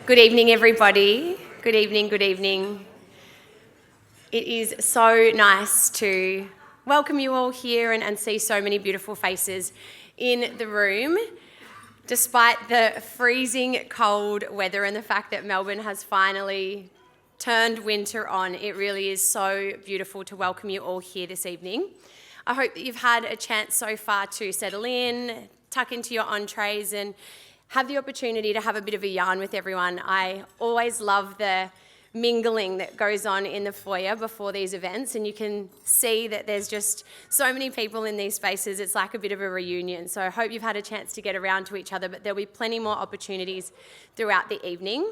Good evening, everybody. Good evening, good evening. It is so nice to welcome you all here and see so many beautiful faces in the room. Despite the freezing cold weather and the fact that Melbourne has finally turned winter on, it really is so beautiful to welcome you all here this evening. I hope that you've had a chance so far to settle in, tuck into your entrees and have the opportunity to have a bit of a yarn with everyone. I always love the mingling that goes on in the foyer before these events, and you can see that there's just so many people in these spaces. It's like a bit of a reunion. So I hope you've had a chance to get around to each other, but there'll be plenty more opportunities throughout the evening.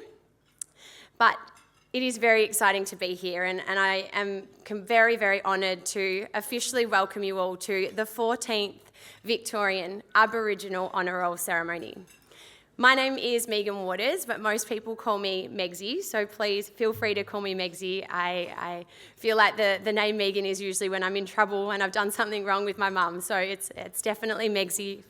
But it is very exciting to be here, and I am very, very honoured to officially welcome you all to the 14th Victorian Aboriginal Honour Roll ceremony. My name is Megan Waters, but most people call me Megsy, so please feel free to call me Megsy. I feel like the name Megan is usually when I'm in trouble and I've done something wrong with my mum, so it's definitely Megsy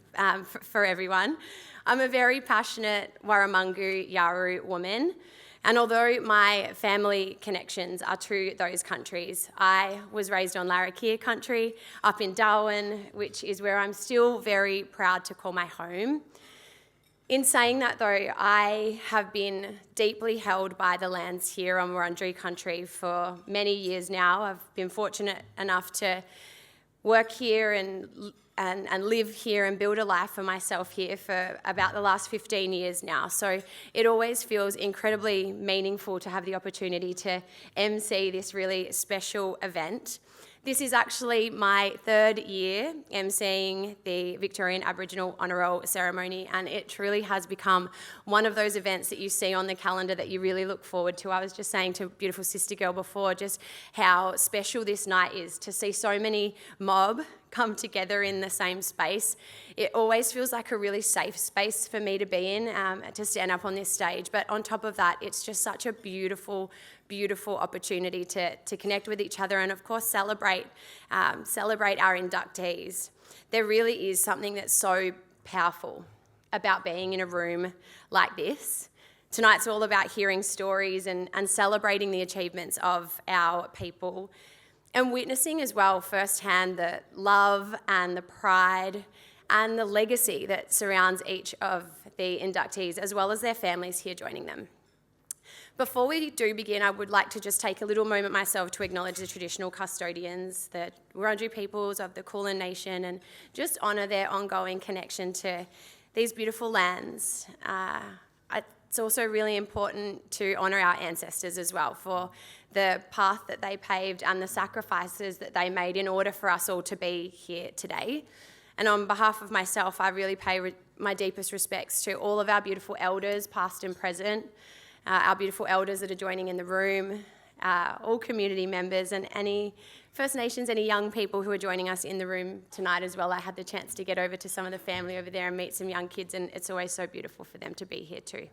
for everyone. I'm a very passionate Warramungu Yawuru woman, and although my family connections are to those countries, I was raised on Larrakia country up in Darwin, which is where I'm still very proud to call my home. In saying that though, I have been deeply held by the lands here on Wurundjeri country for many years now. I've been fortunate enough to work here and live here and build a life for myself here for about the last 15 years now. So it always feels incredibly meaningful to have the opportunity to MC this really special event. This is actually my third year emceeing the Victorian Aboriginal Honour Roll ceremony, and it truly has become one of those events that you see on the calendar that you really look forward to. I was just saying to beautiful sister girl before just how special this night is to see so many mob come together in the same space. It always feels like a really safe space for me to be in, to stand up on this stage. But on top of that, it's just such a beautiful opportunity to connect with each other and, of course, celebrate our inductees. There really is something that's so powerful about being in a room like this. Tonight's all about hearing stories and celebrating the achievements of our people and witnessing as well firsthand the love and the pride and the legacy that surrounds each of the inductees as well as their families here joining them. Before we do begin, I would like to just take a little moment myself to acknowledge the traditional custodians, the Wurundjeri peoples of the Kulin Nation, and just honour their ongoing connection to these beautiful lands. It's also really important to honour our ancestors as well for the path that they paved and the sacrifices that they made in order for us all to be here today. And on behalf of myself, I really pay my deepest respects to all of our beautiful elders, past and present, our beautiful elders that are joining in the room, all community members and any First Nations, any young people who are joining us in the room tonight as well. I had the chance to get over to some of the family over there and meet some young kids, and it's always so beautiful for them to be here too.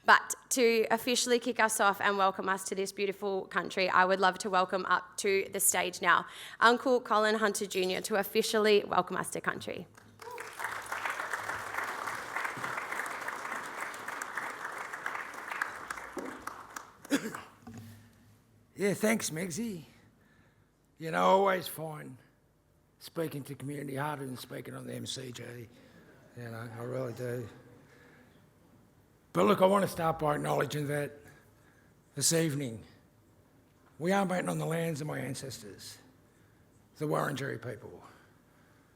But to officially kick us off and welcome us to this beautiful country, I would love to welcome up to the stage now Uncle Colin Hunter Jr. to officially welcome us to country. Yeah, thanks, Megsy. You know, I always find speaking to community harder than speaking on the MCG. You know, I really do. But look, I want to start by acknowledging that this evening we are meeting on the lands of my ancestors, the Wurundjeri people.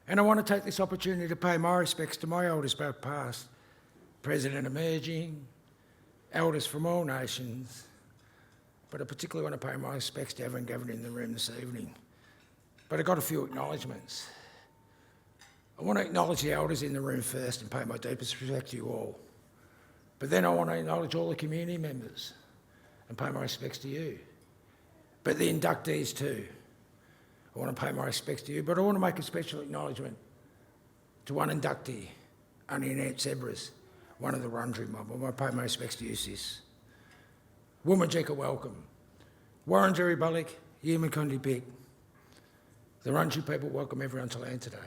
And I want to take this opportunity to pay my respects to my elders both past, present and emerging, elders from all nations, but I particularly want to pay my respects to everyone gathered in the room this evening. But I've got a few acknowledgements. I want to acknowledge the elders in the room first and pay my deepest respect to you all. But then I want to acknowledge all the community members and pay my respects to you. But the inductees too. I want to pay my respects to you, but I want to make a special acknowledgement to one inductee, only Aunt Zebras, one of the Wurundjeri mob. I want to pay my respects to you, sis. Woomajeka, welcome. Wurundjeri Balik, Yimakundi Big. The Wurundjeri people welcome everyone to land today.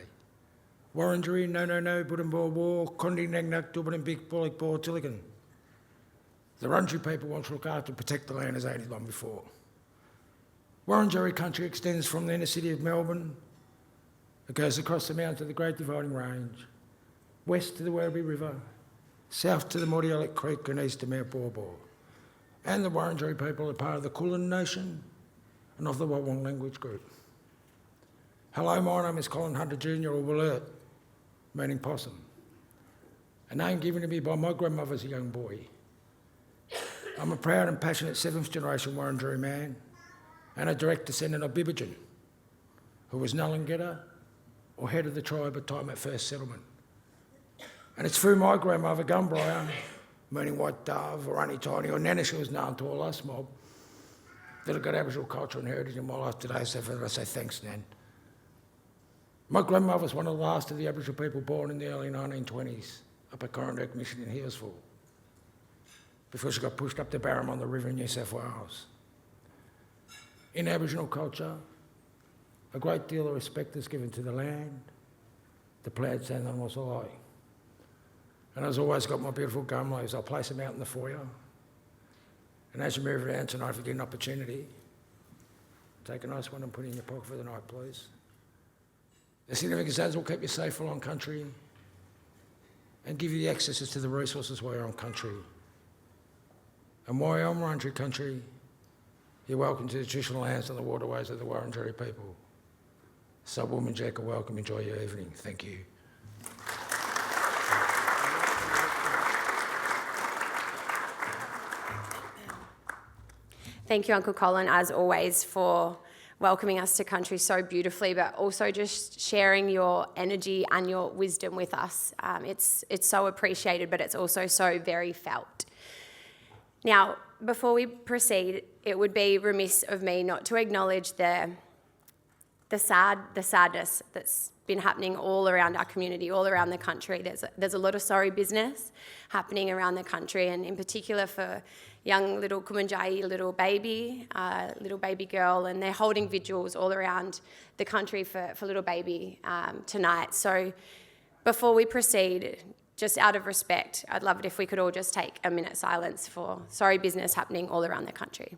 Wurundjeri, no, Budambor War, Kondi Nagnak, Duban Big, Bolik Bor, Tilligan. The Wurundjeri people want to look after and protect the land as they did long before. Wurundjeri country extends from the inner city of Melbourne. It goes across the mountain to the Great Dividing Range, west to the Werribee River, south to the Mordialloc Creek and east to Mount Borbor. And the Wurundjeri people are part of the Kulin Nation and of the Wawang language group. Hello, my name is Colin Hunter Jr. or Willert, meaning possum, a name given to me by my grandmother as a young boy. I'm a proud and passionate 7th generation Wurundjeri man and a direct descendant of Bibijan, who was Nullingeta, or head of the tribe at time at first settlement. And it's through my grandmother, Gumbriar, meaning white dove or Auntie Tiny, or Nanish, who was known to all us mob, that I've got Aboriginal culture and heritage in my life today, so for that I say thanks, Nan. My grandmother was one of the last of the Aboriginal people born in the early 1920s up at Coronderk Mission in Healesville, before she got pushed up the Barramon River in New South Wales. In Aboriginal culture, a great deal of respect is given to the land, the plants and animals alike. And I've always got my beautiful gum leaves. I'll place them out in the foyer. And as you move around tonight, if you get an opportunity, take a nice one and put it in your pocket for the night, please. The significance is will keep you safe along country and give you the access to the resources while you're on country. And while you're on Wurundjeri country, you're welcome to the traditional lands and the waterways of the Wurundjeri people. So, Woman Jack, welcome. Enjoy your evening. Thank you. Thank you, Uncle Colin, as always, for welcoming us to country so beautifully, but also just sharing your energy and your wisdom with us. It's so appreciated, but it's also so very felt. Now, before we proceed, it would be remiss of me not to acknowledge the sadness that's been happening all around our community, all around the country. There's a lot of sorry business happening around the country, and in particular for young little Kumanjai, little baby girl, and they're holding vigils all around the country for little baby tonight. So before we proceed, just out of respect, I'd love it if we could all just take a minute silence for sorry business happening all around the country.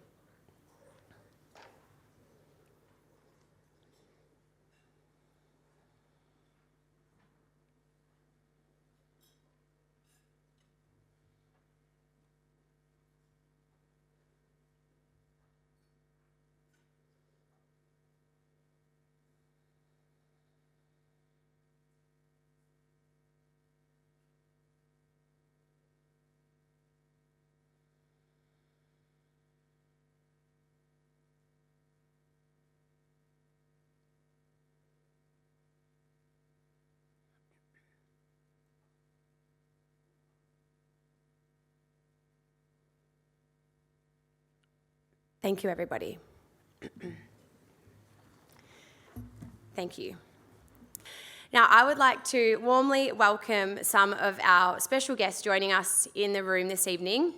Thank you, everybody. Thank you. Now, I would like to warmly welcome some of our special guests joining us in the room this evening.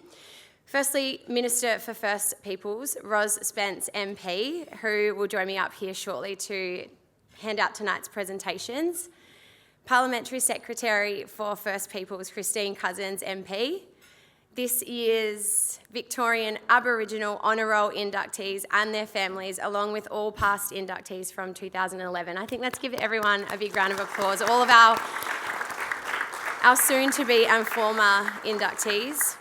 Firstly, Minister for First Peoples, Ros Spence MP, who will join me up here shortly to hand out tonight's presentations. Parliamentary Secretary for First Peoples, Christine Cousins MP. This year's Victorian Aboriginal Honour Roll inductees and their families, along with all past inductees from 2011. I think let's give everyone a big round of applause. All of our soon-to-be and former inductees.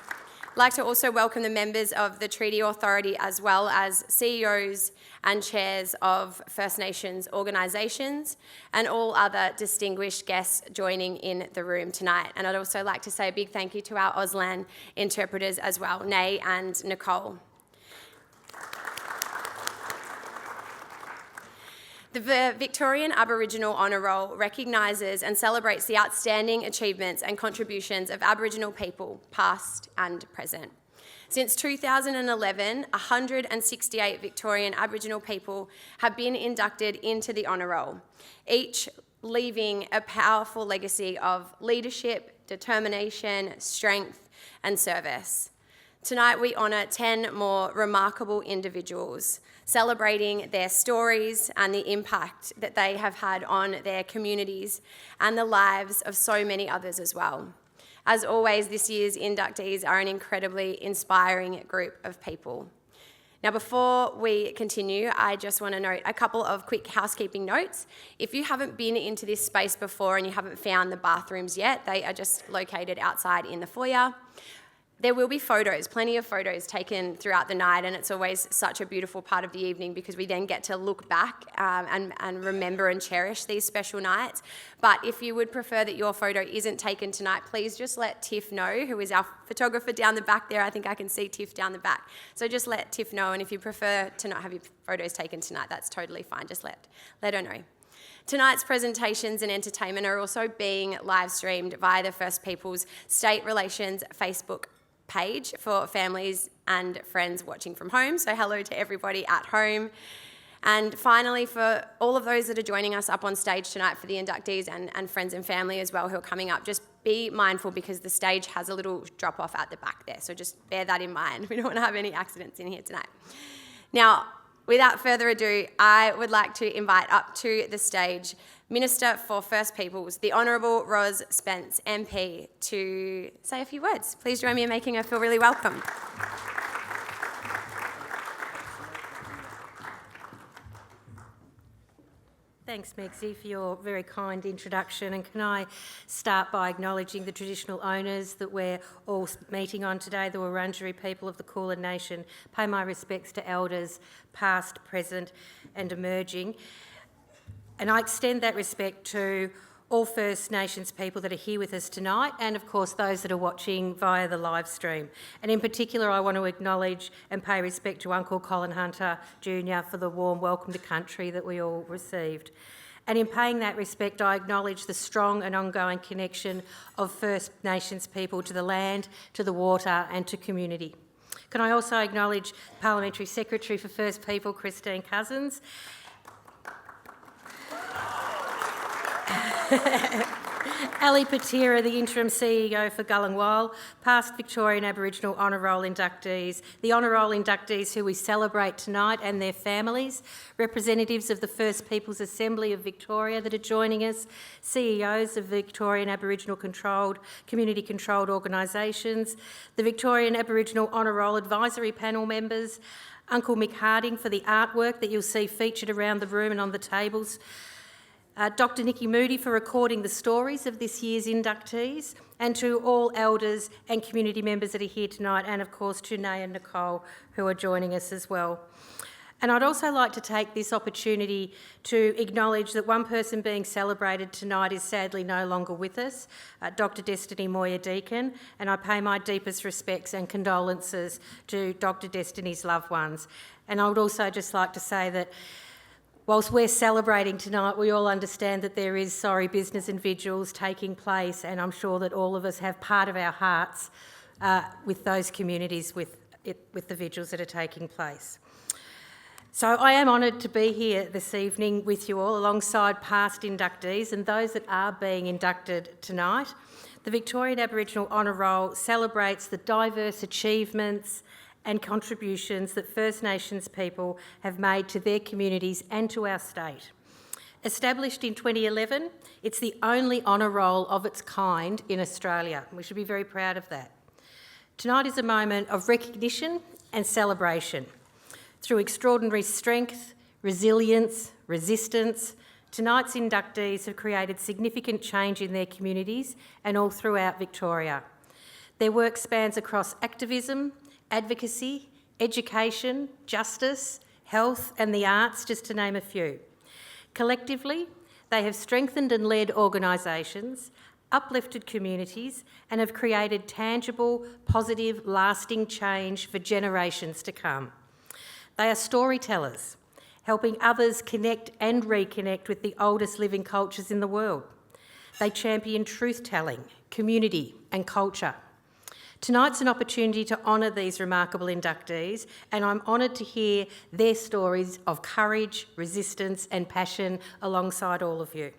I'd like to also welcome the members of the Treaty Authority, as well as CEOs and chairs of First Nations organisations and all other distinguished guests joining in the room tonight. And I'd also like to say a big thank you to our Auslan interpreters as well, Nay and Nicole. The Victorian Aboriginal Honour Roll recognises and celebrates the outstanding achievements and contributions of Aboriginal people, past and present. Since 2011, 168 Victorian Aboriginal people have been inducted into the Honour Roll, each leaving a powerful legacy of leadership, determination, strength and service. Tonight we honour 10 more remarkable individuals, celebrating their stories and the impact that they have had on their communities and the lives of so many others as well. As always, this year's inductees are an incredibly inspiring group of people. Now, before we continue, I just want to note a couple of quick housekeeping notes. If you haven't been into this space before and you haven't found the bathrooms yet, they are just located outside in the foyer. There will be photos, plenty of photos taken throughout the night, and it's always such a beautiful part of the evening because we then get to look back and remember and cherish these special nights. But if you would prefer that your photo isn't taken tonight, please just let Tiff know, who is our photographer down the back there. I think I can see Tiff down the back. So just let Tiff know, and if you prefer to not have your photos taken tonight, that's totally fine. Just let her know. Tonight's presentations and entertainment are also being live streamed via the First Peoples State Relations Facebook page for families and friends watching from home. So hello to everybody at home. And finally, for all of those that are joining us up on stage tonight for the inductees and friends and family as well who are coming up, just be mindful because the stage has a little drop off at the back there. So just bear that in mind. We don't want to have any accidents in here tonight. Now, without further ado, I would like to invite up to the stage Minister for First Peoples, the Honourable Ros Spence, MP, to say a few words. Please join me in making her feel really welcome. Thanks, Megzy, for your very kind introduction. And can I start by acknowledging the traditional owners that we're all meeting on today, the Wurundjeri people of the Kulin Nation. Pay my respects to elders, past, present and emerging. And I extend that respect to all First Nations people that are here with us tonight and, of course, those that are watching via the live stream. And in particular, I want to acknowledge and pay respect to Uncle Colin Hunter Jr. for the warm welcome to country that we all received. And in paying that respect, I acknowledge the strong and ongoing connection of First Nations people to the land, to the water and to community. Can I also acknowledge Parliamentary Secretary for First People, Christine Cousins, Ali Patira, the Interim CEO for Gullenwald, past Victorian Aboriginal Honour Roll inductees, the Honour Roll inductees who we celebrate tonight and their families, representatives of the First Peoples Assembly of Victoria that are joining us, CEOs of Victorian Aboriginal community-controlled organisations, the Victorian Aboriginal Honour Roll Advisory Panel members, Uncle Mick Harding for the artwork that you'll see featured around the room and on the tables, Dr Nikki Moody for recording the stories of this year's inductees, and to all elders and community members that are here tonight, and of course to Nay and Nicole who are joining us as well. And I'd also like to take this opportunity to acknowledge that one person being celebrated tonight is sadly no longer with us, Dr Destiny Moyer Deakin, and I pay my deepest respects and condolences to Dr Destiny's loved ones. And I would also just like to say that whilst we're celebrating tonight, we all understand that there is sorry business and vigils taking place, and I'm sure that all of us have part of our hearts with those communities with the vigils that are taking place. So I am honoured to be here this evening with you all alongside past inductees and those that are being inducted tonight. The Victorian Aboriginal Honour Roll celebrates the diverse achievements and contributions that First Nations people have made to their communities and to our state. Established in 2011, it's the only honour roll of its kind in Australia. We should be very proud of that. Tonight is a moment of recognition and celebration. Through extraordinary strength, resilience, resistance, tonight's inductees have created significant change in their communities and all throughout Victoria. Their work spans across activism, advocacy, education, justice, health and the arts, just to name a few. Collectively, they have strengthened and led organisations, uplifted communities and have created tangible, positive, lasting change for generations to come. They are storytellers, helping others connect and reconnect with the oldest living cultures in the world. They champion truth-telling, community and culture. Tonight's an opportunity to honour these remarkable inductees, and I'm honoured to hear their stories of courage, resistance and passion alongside all of you.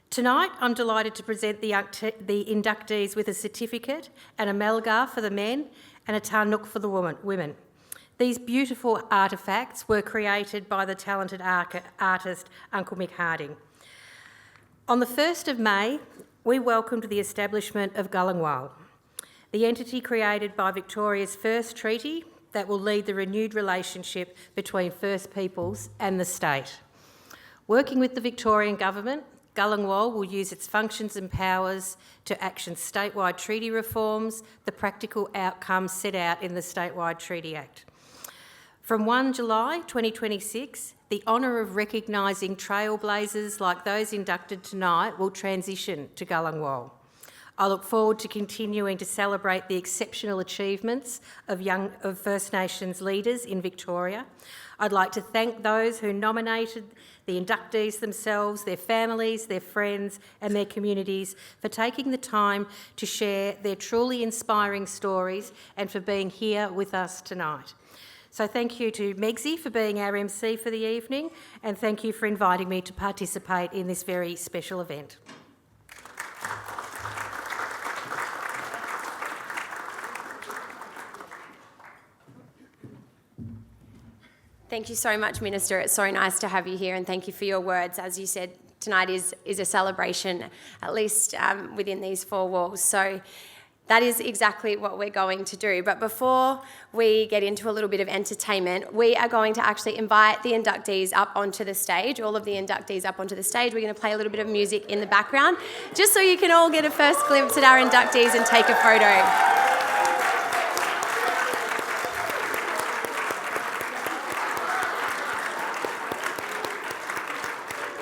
Tonight, I'm delighted to present the inductees with a certificate and a malgar for the men and a tarnuk for the women. These beautiful artefacts were created by the talented artist Uncle Mick Harding. On the 1st of May, we welcomed the establishment of Gulingwal, the entity created by Victoria's first treaty that will lead the renewed relationship between First Peoples and the state. Working with the Victorian Government, Gulingwal will use its functions and powers to action statewide treaty reforms, the practical outcomes set out in the Statewide Treaty Act. From 1 July 2026, the honour of recognising trailblazers like those inducted tonight will transition to Gulingwal. I look forward to continuing to celebrate the exceptional achievements of First Nations leaders in Victoria. I'd like to thank those who nominated the inductees themselves, their families, their friends and their communities for taking the time to share their truly inspiring stories and for being here with us tonight. So thank you to Megsie for being our MC for the evening, and thank you for inviting me to participate in this very special event. Thank you so much, Minister. It's so nice to have you here, and thank you for your words. As you said, tonight is a celebration, at least within these four walls. So that is exactly what we're going to do. But before we get into a little bit of entertainment, we are going to actually invite the inductees up onto the stage, all of the inductees up onto the stage. We're going to play a little bit of music in the background, just so you can all get a first glimpse at our inductees and take a photo.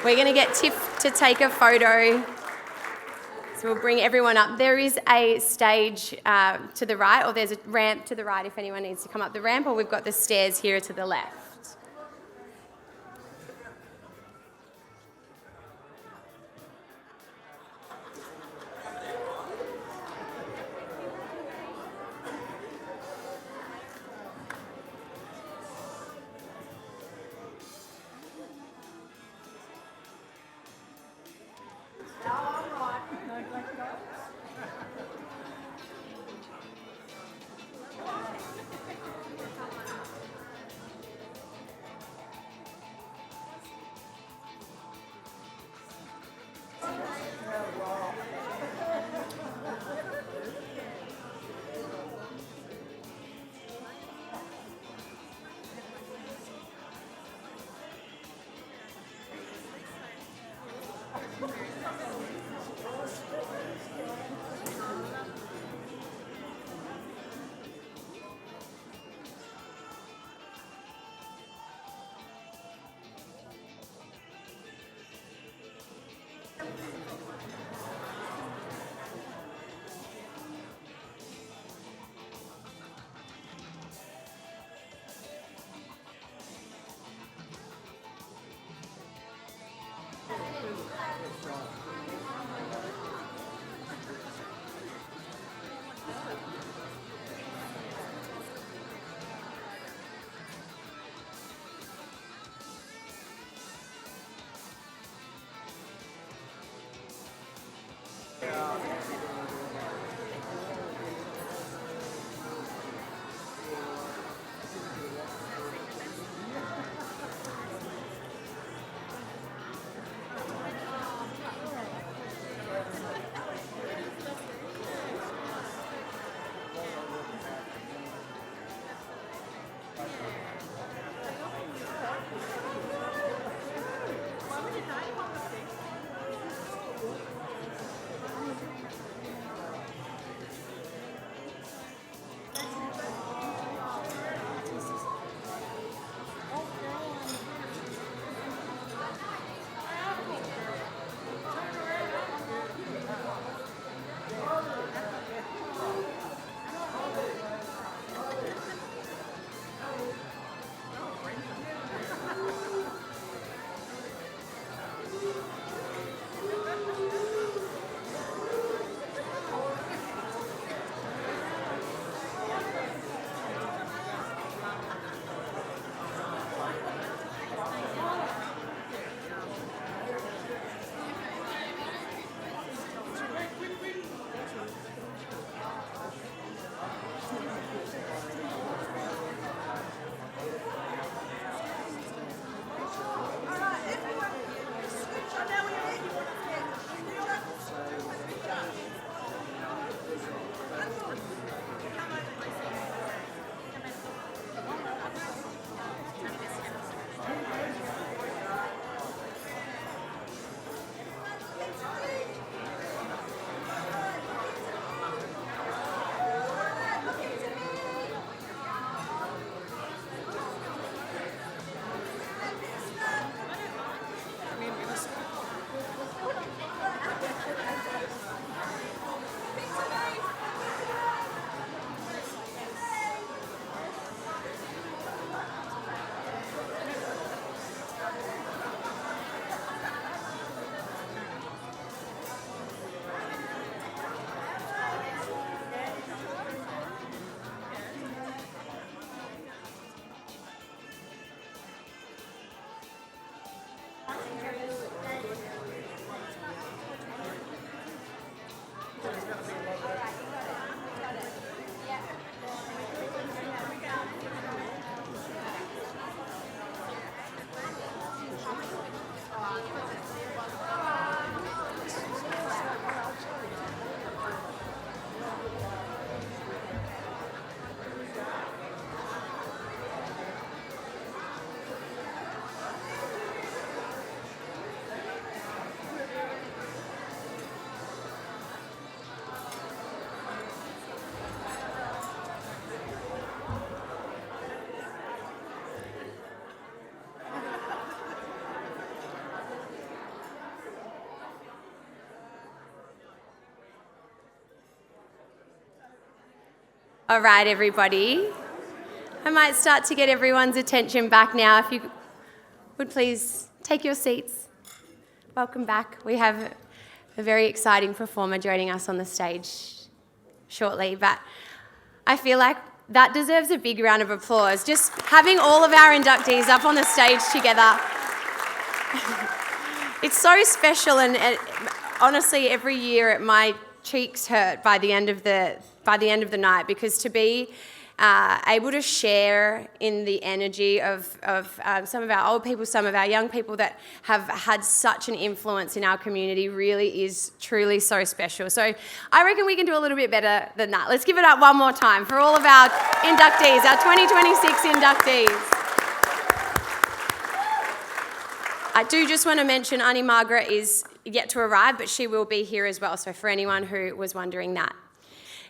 We're going to get Tiff to take a photo. So we'll bring everyone up. There is a stage to the right, or there's a ramp to the right if anyone needs to come up the ramp, or we've got the stairs here to the left. All right, everybody. I might start to get everyone's attention back now. If you would please take your seats. Welcome back. We have a very exciting performer joining us on the stage shortly, but I feel like that deserves a big round of applause. Just having all of our inductees up on the stage together. It's so special, and honestly, every year my cheeks hurt by the end of the night, because to be able to share in the energy of some of our old people, some of our young people that have had such an influence in our community really is truly so special. So I reckon we can do a little bit better than that. Let's give it up one more time for all of our inductees, our 2026 inductees. I do just want to mention Auntie Margaret is yet to arrive, but she will be here as well, so for anyone who was wondering that.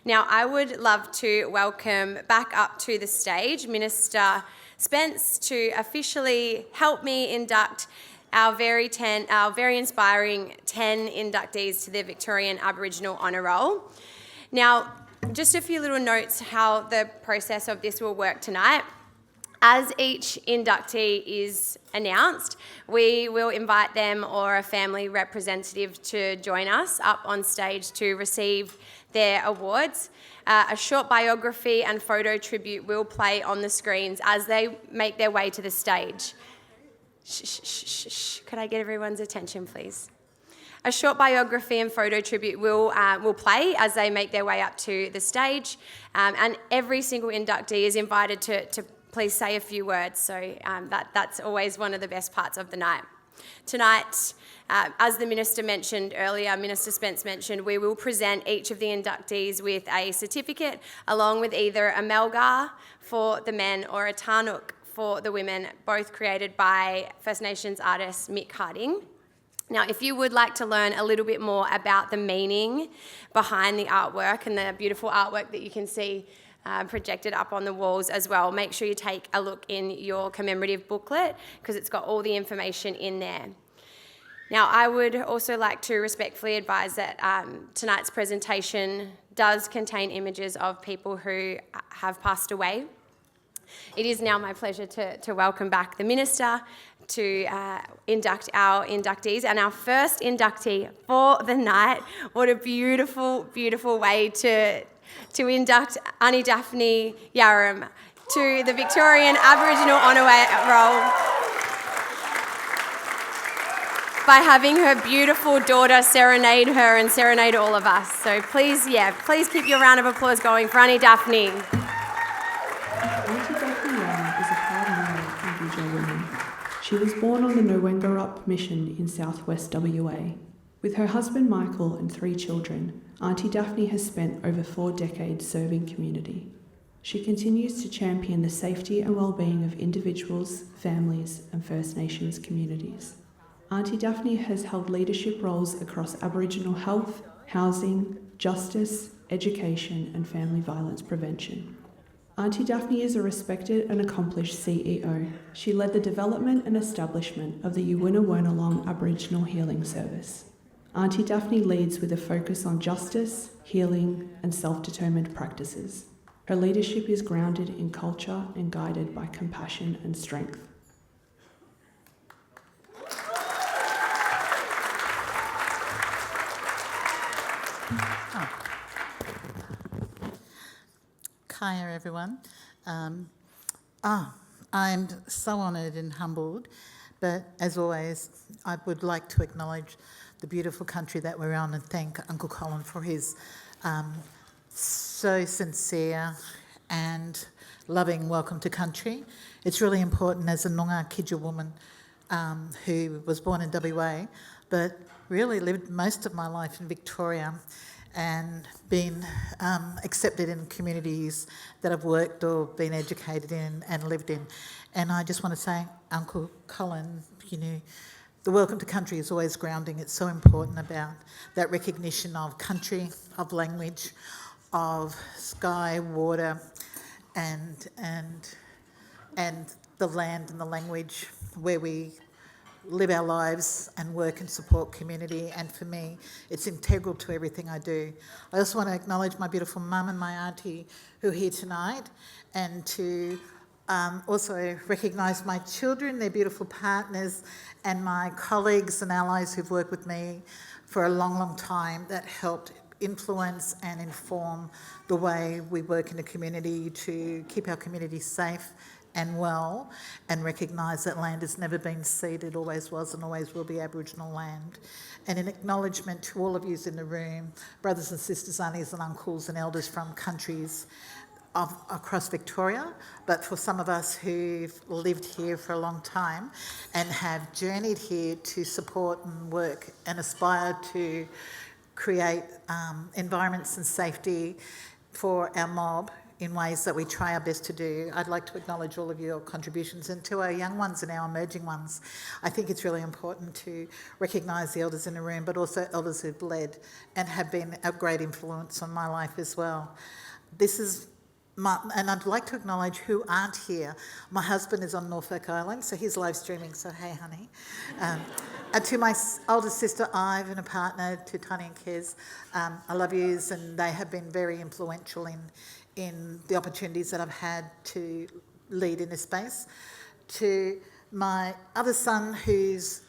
Now, I would love to welcome back up to the stage Minister Spence to officially help me induct our very inspiring 10 inductees to the Victorian Aboriginal Honour Roll. Now, just a few little notes how the process of this will work tonight. As each inductee is announced, we will invite them or a family representative to join us up on stage to receive their awards. A short biography and photo tribute will play on the screens as they make their way to the stage. Could I get everyone's attention, please? A short biography and photo tribute will play as they make their way up to the stage, and every single inductee is invited to please say a few words, so that's always one of the best parts of the night. Tonight, as the Minister mentioned earlier, Minister Spence mentioned, we will present each of the inductees with a certificate along with either a Melgar for the men or a Tarnuk for the women, both created by First Nations artist Mick Harding. Now, if you would like to learn a little bit more about the meaning behind the artwork and the beautiful artwork that you can see projected up on the walls as well, make sure you take a look in your commemorative booklet because it's got all the information in there. Now, I would also like to respectfully advise that tonight's presentation does contain images of people who have passed away. It is now my pleasure to welcome back the Minister to induct our inductees, and our first inductee for the night. What a beautiful, beautiful way to induct Auntie Daphne Yaram to the Victorian Aboriginal Honour Roll by having her beautiful daughter serenade her and serenade all of us. So please keep your round of applause going for Auntie Daphne. Auntie Daphne Yaram is a proud Noongar Aboriginal woman. She was born on the Nowengarup mission in southwest WA. With her husband Michael and 3 children, Auntie Daphne has spent over 4 decades serving community. She continues to champion the safety and well-being of individuals, families and First Nations communities. Auntie Daphne has held leadership roles across Aboriginal health, housing, justice, education and family violence prevention. Auntie Daphne is a respected and accomplished CEO. She led the development and establishment of the Uwinna Aboriginal Healing Service. Auntie Daphne leads with a focus on justice, healing and self-determined practices. Her leadership is grounded in culture and guided by compassion and strength. Kaya everyone. I'm so honoured and humbled, but as always, I would like to acknowledge the beautiful country that we're on and thank Uncle Colin for his so sincere and loving welcome to country. It's really important as a Noongar Kidja woman who was born in WA, but really lived most of my life in Victoria and been accepted in communities that I've worked or been educated in and lived in. And I just want to say, Uncle Colin, the welcome to country is always grounding. It's so important about that recognition of country, of language, of sky, water, and the land and the language where we live our lives and work and support community, and for me it's integral to everything I do. I also want to acknowledge my beautiful mum and my auntie who are here tonight, and to also recognise my children, their beautiful partners, and my colleagues and allies who've worked with me for a long, long time that helped influence and inform the way we work in the community to keep our community safe and well, and recognise that land has never been ceded, always was and always will be Aboriginal land. And in acknowledgement to all of you in the room, brothers and sisters, aunties and uncles and elders from countries across Victoria, but for some of us who've lived here for a long time and have journeyed here to support and work and aspire to create environments and safety for our mob in ways that we try our best to do. I'd like to acknowledge all of your contributions, and to our young ones and our emerging ones. I think it's really important to recognise the elders in the room, but also elders who've led and have been a great influence on my life as well. And I'd like to acknowledge who aren't here. My husband is on Norfolk Island, so he's live streaming, so hey honey. And to my older sister Ive and a partner, to Tony and Kez, I love yous, and they have been very influential in the opportunities that I've had to lead in this space. To my other son, who's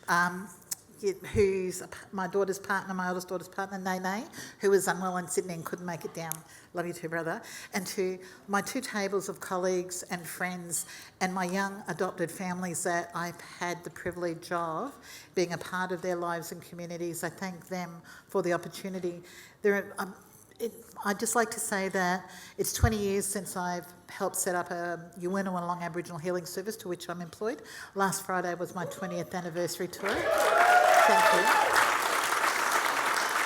my daughter's partner, my oldest daughter's partner, Nene, who was unwell in Sydney and couldn't make it down. Love you too, brother. And to my two tables of colleagues and friends and my young adopted families that I've had the privilege of being a part of their lives and communities, I thank them for the opportunity. I'd just like to say that it's 20 years since I've helped set up a Yuwina Aboriginal Healing Service, to which I'm employed. Last Friday was my 20th anniversary tour. Thank you.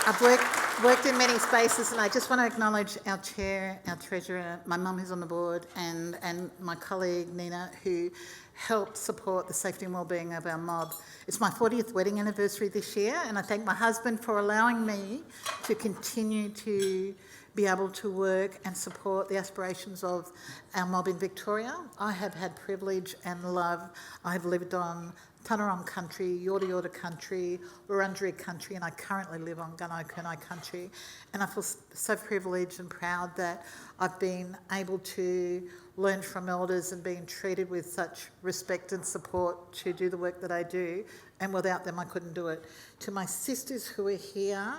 I've worked in many spaces, and I just want to acknowledge our chair, our treasurer, my mum who's on the board, and my colleague Nina, who helped support the safety and wellbeing of our mob. It's my 40th wedding anniversary this year, and I thank my husband for allowing me to continue to be able to work and support the aspirations of our mob in Victoria. I have had privilege and love. I have lived on Tanarong country, Yorta Yorta country, Wurundjeri country, and I currently live on Gunai Kurnai country. And I feel so privileged and proud that I've been able to learn from elders and being treated with such respect and support to do the work that I do. And without them, I couldn't do it. To my sisters who are here,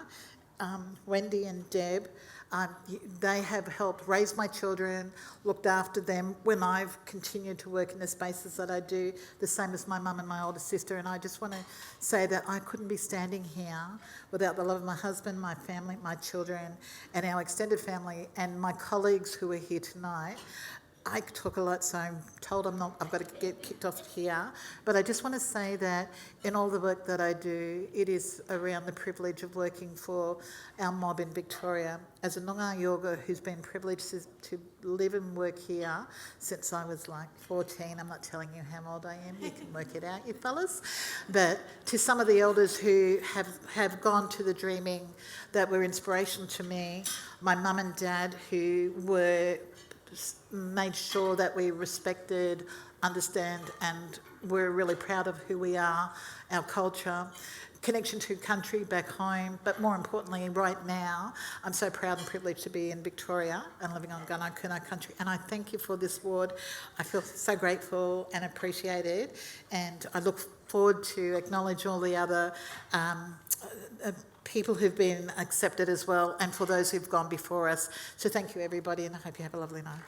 Wendy and Deb, they have helped raise my children, looked after them when I've continued to work in the spaces that I do, the same as my mum and my older sister. And I just want to say that I couldn't be standing here without the love of my husband, my family, my children, and our extended family, and my colleagues who are here tonight. I talk a lot, so I'm told I've got to get kicked off here. But I just want to say that in all the work that I do, it is around the privilege of working for our mob in Victoria. As a Noongar Yorga who's been privileged to live and work here since I was like 14, I'm not telling you how old I am, you can work it out, you fellas. But to some of the elders who have gone to the dreaming that were inspirational to me, my mum and dad who made sure that we respected, understand, and we're really proud of who we are, our culture, connection to country back home, but more importantly, right now, I'm so proud and privileged to be in Victoria and living on Gunai Kurnai country, and I thank you for this award. I feel so grateful and appreciated, and I look forward to acknowledge all the other people who've been accepted as well, and for those who've gone before us. So thank you, everybody, and I hope you have a lovely night.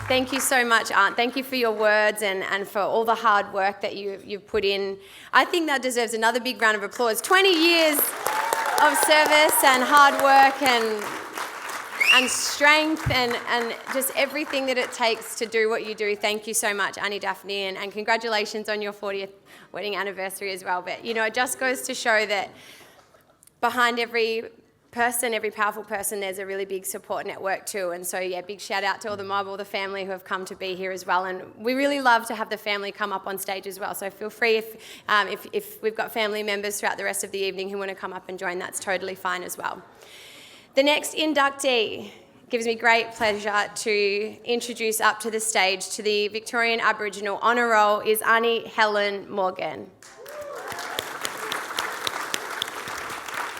Thank you so much, Aunt. Thank you for your words and for all the hard work that you've put in. I think that deserves another big round of applause. 20 years of service and hard work and strength and just everything that it takes to do what you do. Thank you so much, Annie Daphne, and congratulations on your 40th wedding anniversary as well. But, it just goes to show that behind every person, every powerful person, there's a really big support network too. And so, big shout out to all the mob, all the family who have come to be here as well. And we really love to have the family come up on stage as well. So feel free if we've got family members throughout the rest of the evening who want to come up and join, that's totally fine as well. The next inductee gives me great pleasure to introduce up to the stage to the Victorian Aboriginal Honour Roll is Auntie Helen Morgan.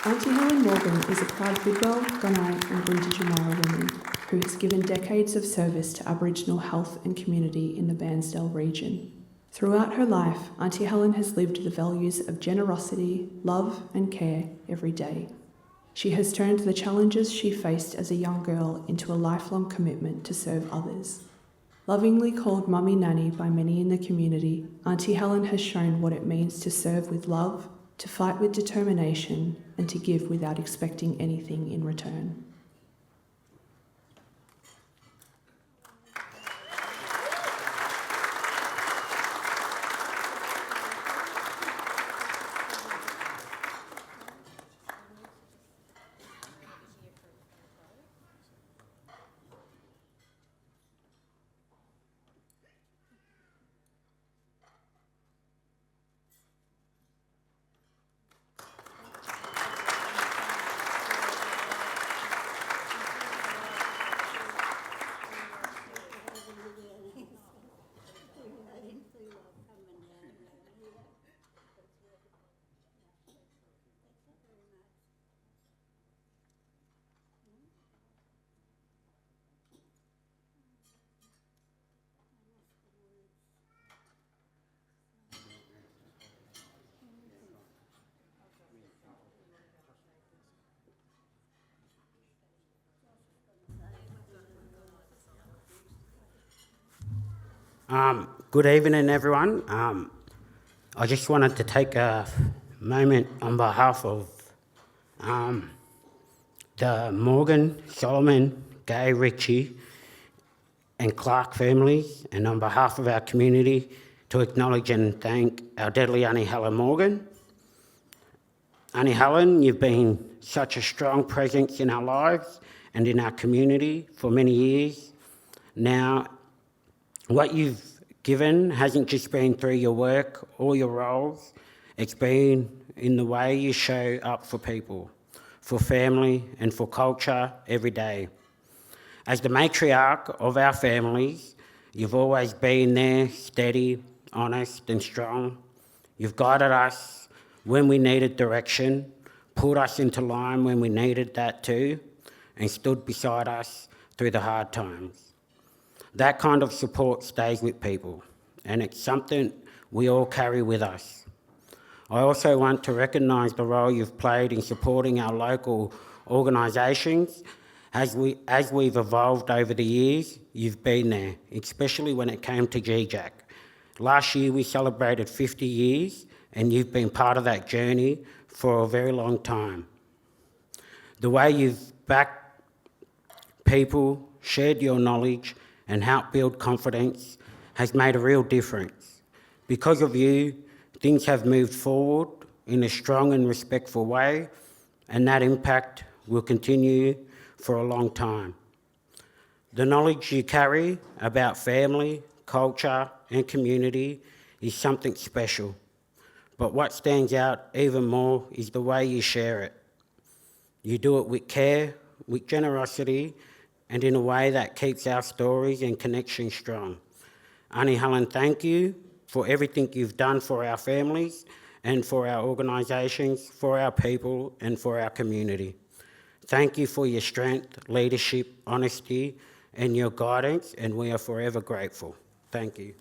Auntie Helen Morgan is a proud Bidwell, Gunai and Gunditjmara woman who has given decades of service to Aboriginal health and community in the Bairnsdale region. Throughout her life, Auntie Helen has lived the values of generosity, love and care every day. She has turned the challenges she faced as a young girl into a lifelong commitment to serve others. Lovingly called Mummy Nanny by many in the community, Auntie Helen has shown what it means to serve with love, to fight with determination, and to give without expecting anything in return. Good evening, everyone. I just wanted to take a moment on behalf of the Morgan, Solomon, Gay, Ritchie and Clark families, and on behalf of our community, to acknowledge and thank our deadly Auntie Helen Morgan. Auntie Helen, you've been such a strong presence in our lives and in our community for many years. Now, what you've given hasn't just been through your work or your roles, it's been in the way you show up for people, for family and for culture every day. As the matriarch of our families, you've always been there, steady, honest and strong. You've guided us when we needed direction, pulled us into line when we needed that too, and stood beside us through the hard times. That kind of support stays with people, and it's something we all carry with us. I also want to recognise the role you've played in supporting our local organisations. As we've evolved over the years, you've been there, especially when it came to GJAC. Last year we celebrated 50 years, and you've been part of that journey for a very long time. The way you've backed people, shared your knowledge, and help build confidence has made a real difference. Because of you, things have moved forward in a strong and respectful way, and that impact will continue for a long time. The knowledge you carry about family, culture, and community is something special. But what stands out even more is the way you share it. You do it with care, with generosity, and in a way that keeps our stories and connections strong. Auntie Helen, thank you for everything you've done for our families and for our organisations, for our people and for our community. Thank you for your strength, leadership, honesty and your guidance, and we are forever grateful. Thank you.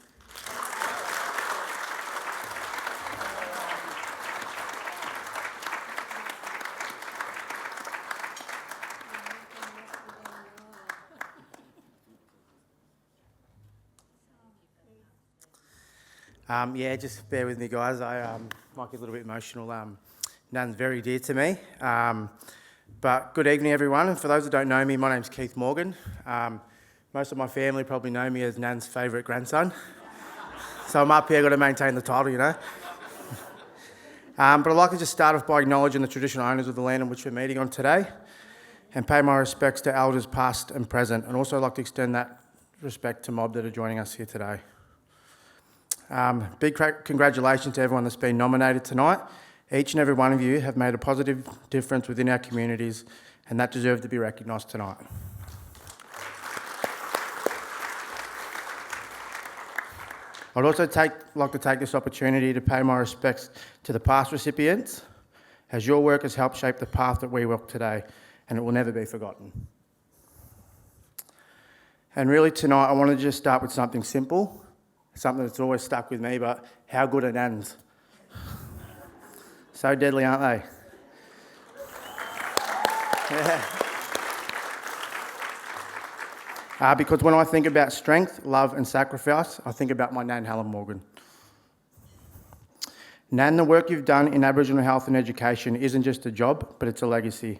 Yeah, just bear with me, guys. I might get a little bit emotional. Nan's very dear to me. But good evening, everyone. And for those that don't know me, my name's Keith Morgan. Most of my family probably know me as Nan's favourite grandson. So I'm up here, got to maintain the title, you know. But I'd like to just start off by acknowledging the traditional owners of the land on which we're meeting on today and pay my respects to elders past and present, and also I'd like to extend that respect to mob that are joining us here today. Big congratulations to everyone that's been nominated tonight, Each and every one of you have made a positive difference within our communities, and that deserves to be recognised tonight. I'd also like to take this opportunity to pay my respects to the past recipients, as your work has helped shape the path that we walk today, and it will never be forgotten. And really tonight, I want to just start with something simple, something that's always stuck with me, but how good are nans? So deadly, aren't they? Yeah. Because when I think about strength, love and sacrifice, I think about my Nan Helen Morgan. Nan, the work you've done in Aboriginal health and education isn't just a job, but it's a legacy.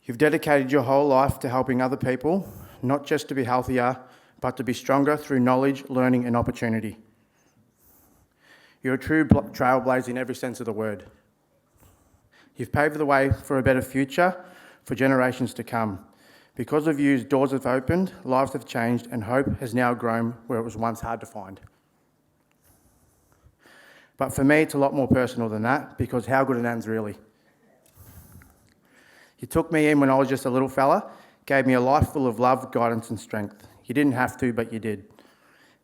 You've dedicated your whole life to helping other people, not just to be healthier, but to be stronger through knowledge, learning and opportunity. You're a true trailblazer in every sense of the word. You've paved the way for a better future for generations to come. Because of you, doors have opened, lives have changed, and hope has now grown where it was once hard to find. But for me, it's a lot more personal than that, because how good are nans really? You took me in when I was just a little fella, gave me a life full of love, guidance and strength. You didn't have to, but you did.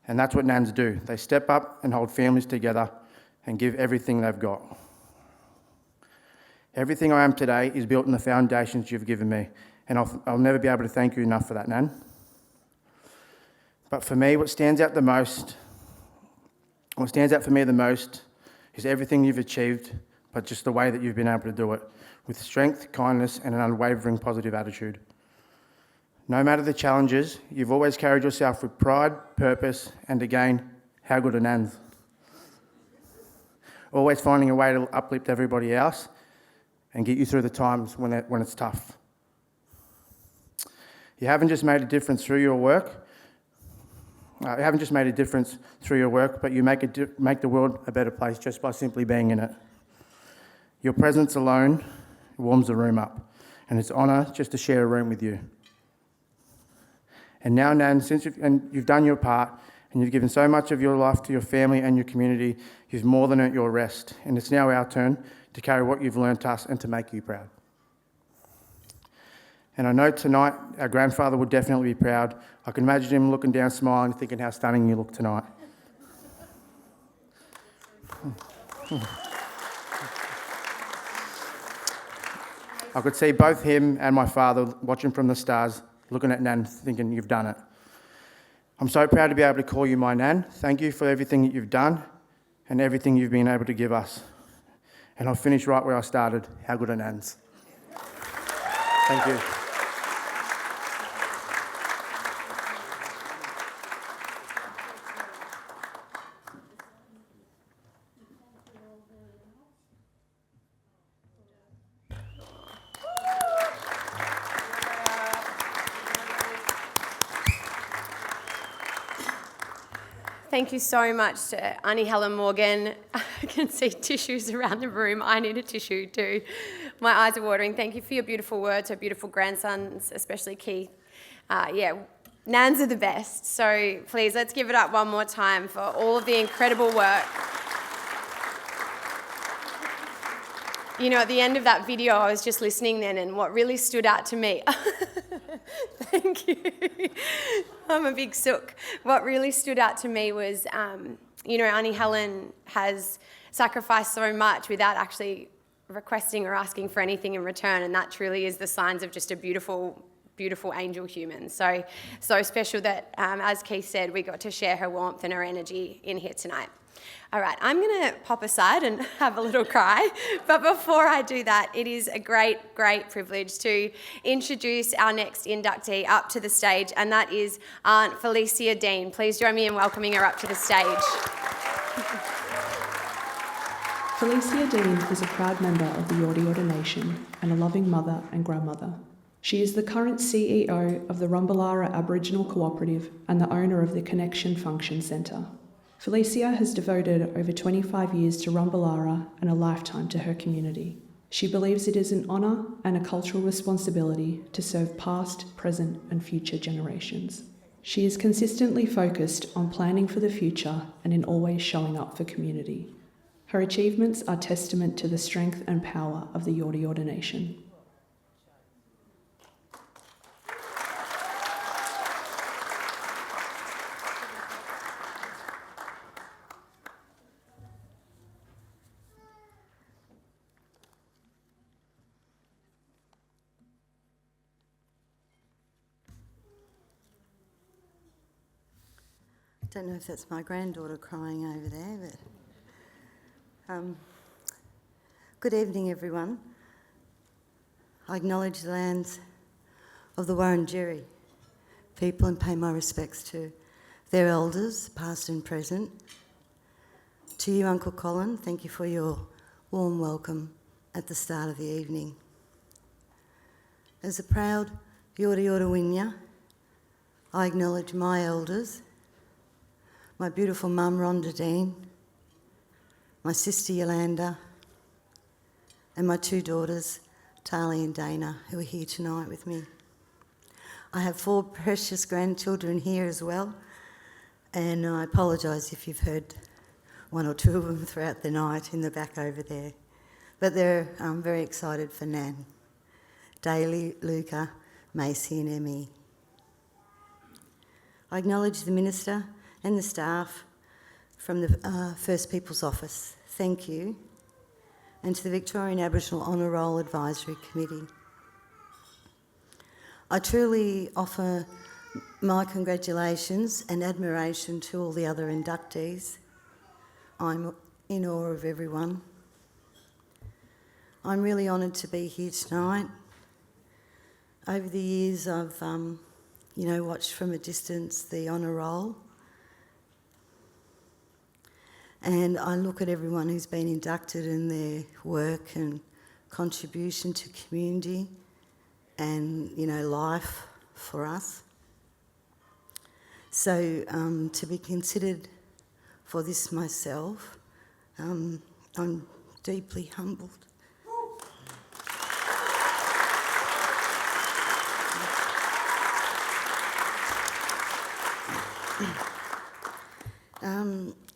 And that's what nans do. They step up and hold families together and give everything they've got. Everything I am today is built on the foundations you've given me, and I'll never be able to thank you enough for that, Nan. But for me, what stands out for me the most is everything you've achieved, but just the way that you've been able to do it, with strength, kindness, and an unwavering positive attitude. No matter the challenges, you've always carried yourself with pride, purpose, and again, how good are nans? Always finding a way to uplift everybody else and get you through the times when it's tough. You haven't just made a difference through your work. But you make the world a better place just by simply being in it. Your presence alone warms the room up, and it's an honour just to share a room with you. And now, Nan, since you've done your part and you've given so much of your life to your family and your community, you've more than earned your rest, and it's now our turn to carry what you've learned to us and to make you proud. And I know tonight our grandfather would definitely be proud. I can imagine him looking down, smiling, thinking how stunning you look tonight. I could see both him and my father watching from the stars, looking at Nan, thinking you've done it. I'm so proud to be able to call you my Nan. Thank you for everything that you've done and everything you've been able to give us. And I'll finish right where I started. How good are nans? Thank you. Thank you so much to Auntie Helen Morgan. I can see tissues around the room. I need a tissue too. My eyes are watering. Thank you for your beautiful words, her beautiful grandsons, especially Keith. Nans are the best. So please, let's give it up one more time for all of the incredible work. You know, at the end of that video, I was just listening then, and what really stood out to me, thank you, I'm a big sook. What really stood out to me was, Auntie Helen has sacrificed so much without actually requesting or asking for anything in return, and that truly is the signs of just a beautiful, beautiful angel human. So special that, as Keith said, we got to share her warmth and her energy in here tonight. All right, I'm going to pop aside and have a little cry. But before I do that, it is a great, great privilege to introduce our next inductee up to the stage, and that is Aunt Felicia Dean. Please join me in welcoming her up to the stage. Felicia Dean is a proud member of the Yorta Yorta Nation and a loving mother and grandmother. She is the current CEO of the Rumballara Aboriginal Cooperative and the owner of the Connection Function Centre. Felicia has devoted over 25 years to Rumballara and a lifetime to her community. She believes it is an honour and a cultural responsibility to serve past, present and future generations. She is consistently focused on planning for the future and in always showing up for community. Her achievements are testament to the strength and power of the Yorta Yorta Nation. Don't know if that's my granddaughter crying over there, but good evening, everyone. I acknowledge the lands of the Wurundjeri people and pay my respects to their elders, past and present. To you, Uncle Colin, thank you for your warm welcome at the start of the evening. As a proud Yorta Yorta Winya, I acknowledge my elders, my beautiful mum, Rhonda Dean, my sister Yolanda, and my two daughters, Tali and Dana, who are here tonight with me. I have 4 precious grandchildren here as well, and I apologise if you've heard 1 or 2 of them throughout the night in the back over there. But they're very excited for Nan, Daly, Luca, Macy and Emmy. I acknowledge the Minister and the staff from the First Peoples Office. Thank you. And to the Victorian Aboriginal Honour Roll Advisory Committee. I truly offer my congratulations and admiration to all the other inductees. I'm in awe of everyone. I'm really honoured to be here tonight. Over the years I've watched from a distance the Honour Roll, and I look at everyone who's been inducted and their work and contribution to community and, life for us. So to be considered for this myself, I'm deeply humbled.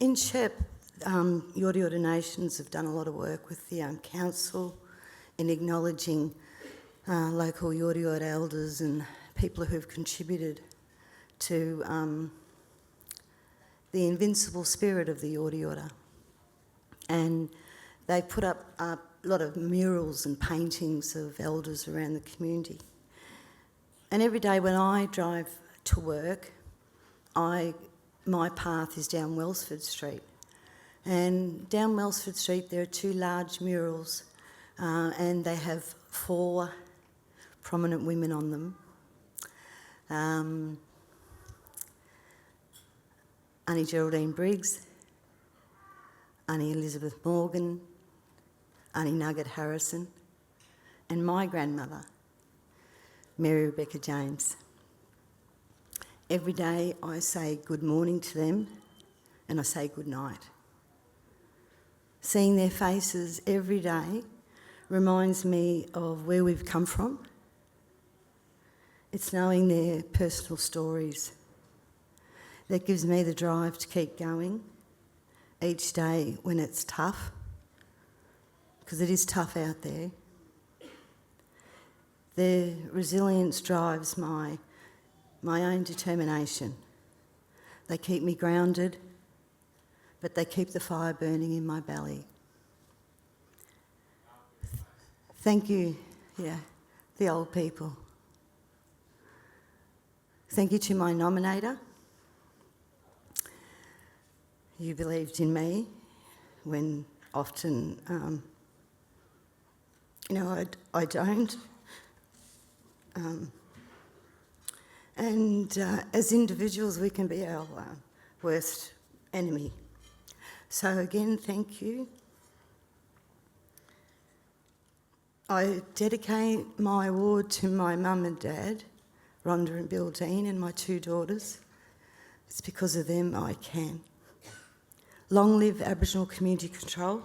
In Shep, Yorta Yorta Nations have done a lot of work with the council in acknowledging local Yorta Yorta elders and people who have contributed to the invincible spirit of the Yorta Yorta. And they put up a lot of murals and paintings of elders around the community. And every day when I drive to work, my path is down Wellsford Street. And down Wellsford Street there are 2 large murals and they have 4 prominent women on them. Annie Geraldine Briggs, Annie Elizabeth Morgan, Annie Nugget Harrison, and my grandmother, Mary Rebecca James. Every day I say good morning to them and I say good night. Seeing their faces every day reminds me of where we've come from. It's knowing their personal stories that gives me the drive to keep going each day when it's tough, because it is tough out there. Their resilience drives my own determination. They keep me grounded, but they keep the fire burning in my belly. Thank you, the old people. Thank you to my nominator. You believed in me when often, I don't. And as individuals, we can be our worst enemy. So again, thank you. I dedicate my award to my mum and dad, Rhonda and Bill Dean, and my 2 daughters. It's because of them I can. Long live Aboriginal Community Control,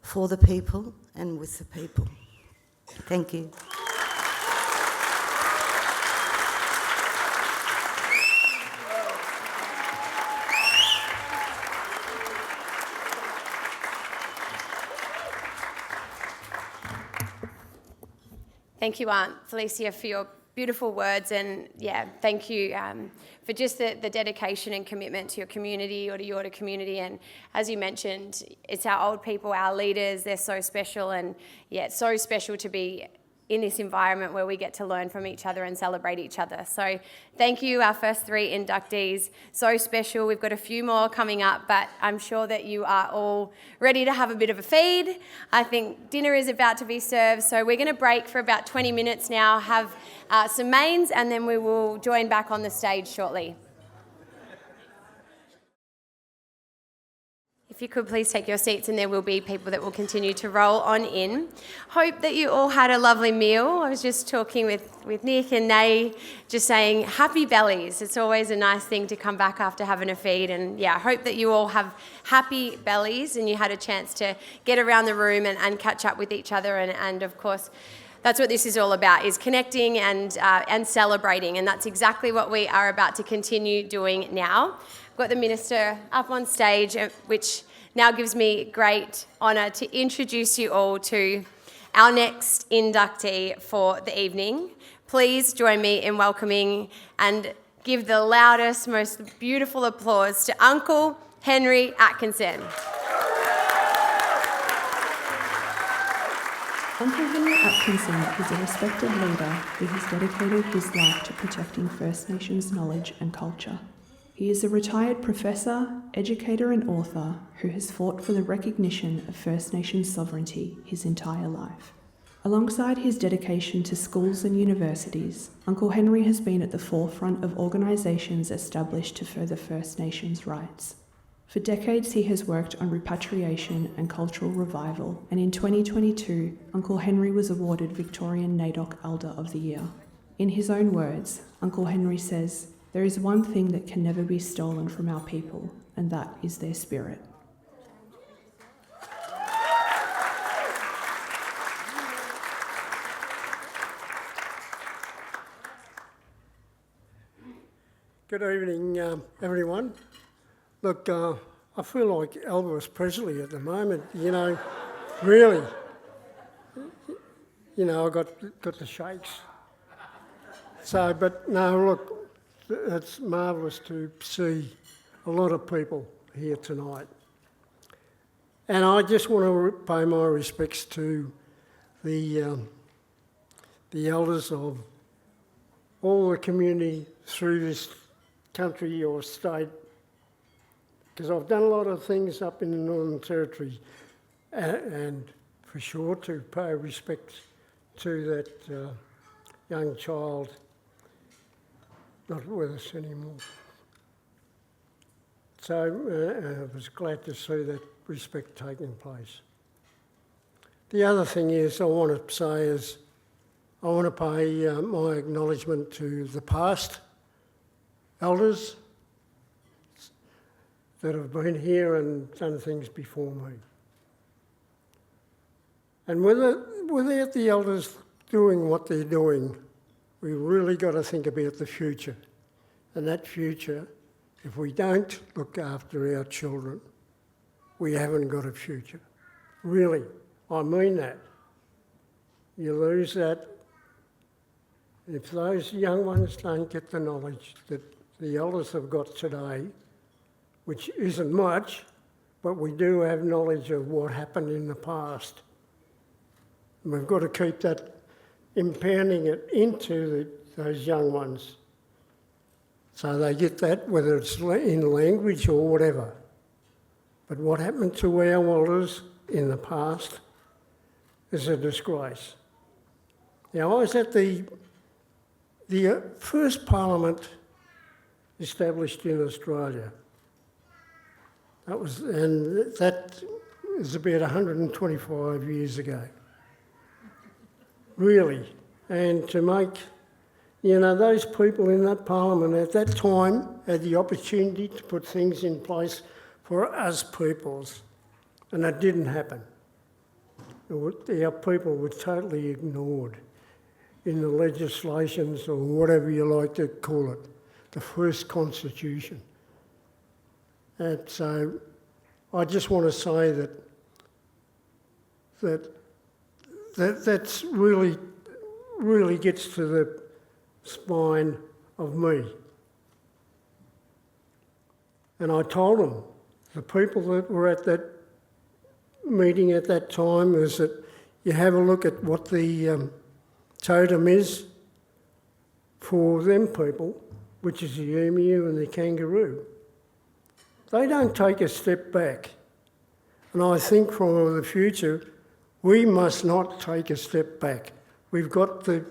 for the people and with the people. Thank you. Thank you, Aunt Felicia, for your beautiful words, and yeah, thank you for just the dedication and commitment to your community or to your community. And as you mentioned, it's our old people, our leaders, they're so special, and yeah, it's so special to be in this environment where we get to learn from each other and celebrate each other. So thank you, our first 3 inductees. So special. We've got a few more coming up, but I'm sure that you are all ready to have a bit of a feed. I think dinner is about to be served, so we're going to break for about 20 minutes now, have some mains, and then we will join back on the stage shortly. If you could please take your seats, and there will be people that will continue to roll on in. Hope that you all had a lovely meal. I was just talking with Nick and Nay, just saying happy bellies. It's always a nice thing to come back after having a feed, and yeah, I hope that you all have happy bellies and you had a chance to get around the room and catch up with each other, and of course, that's what this is all about, is connecting and celebrating, and that's exactly what we are about to continue doing now. Got the Minister up on stage, which now gives me great honour to introduce you all to our next inductee for the evening. Please join me in welcoming and give the loudest, most beautiful applause to Uncle Henry Atkinson. Uncle Henry Atkinson is a respected leader who has dedicated his life to protecting First Nations knowledge and culture. He is a retired professor, educator and author who has fought for the recognition of First Nations sovereignty his entire life. Alongside his dedication to schools and universities, Uncle Henry has been at the forefront of organisations established to further First Nations rights. For decades he has worked on repatriation and cultural revival, and in 2022, Uncle Henry was awarded Victorian NAIDOC Elder of the Year. In his own words, Uncle Henry says, "There is one thing that can never be stolen from our people, and that is their spirit." Good evening, everyone. Look, I feel like Elvis Presley at the moment, really. I got the shakes. So, but no, look, it's marvellous to see a lot of people here tonight. And I just want to pay my respects to the elders of all the community through this country or state, because I've done a lot of things up in the Northern Territory, and for sure to pay respect to that young child not with us anymore. So I was glad to see that respect taking place. The other thing is I want to say is I want to pay my acknowledgement to the past elders that have been here and done things before me. And without the elders doing what they're doing, we really got to think about the future. And that future, if we don't look after our children, we haven't got a future. Really, I mean that. You lose that. If those young ones don't get the knowledge that the elders have got today, which isn't much, but we do have knowledge of what happened in the past. And we've got to keep that, impounding it into those young ones, so they get that, whether it's in language or whatever. But what happened to our elders in the past is a disgrace. Now, I was at the first parliament established in Australia. That was about 125 years ago. Really. And to make, those people in that parliament at that time had the opportunity to put things in place for us peoples, and that didn't happen. Our people were totally ignored in the legislations, or whatever you like to call it, the first constitution. And so I just want to say that's really really gets to the spine of me. And I told them, the people that were at that meeting at that time, is that you have a look at what the totem is for them people, which is the emu and the kangaroo. They don't take a step back. And I think for the future, we must not take a step back. We've got the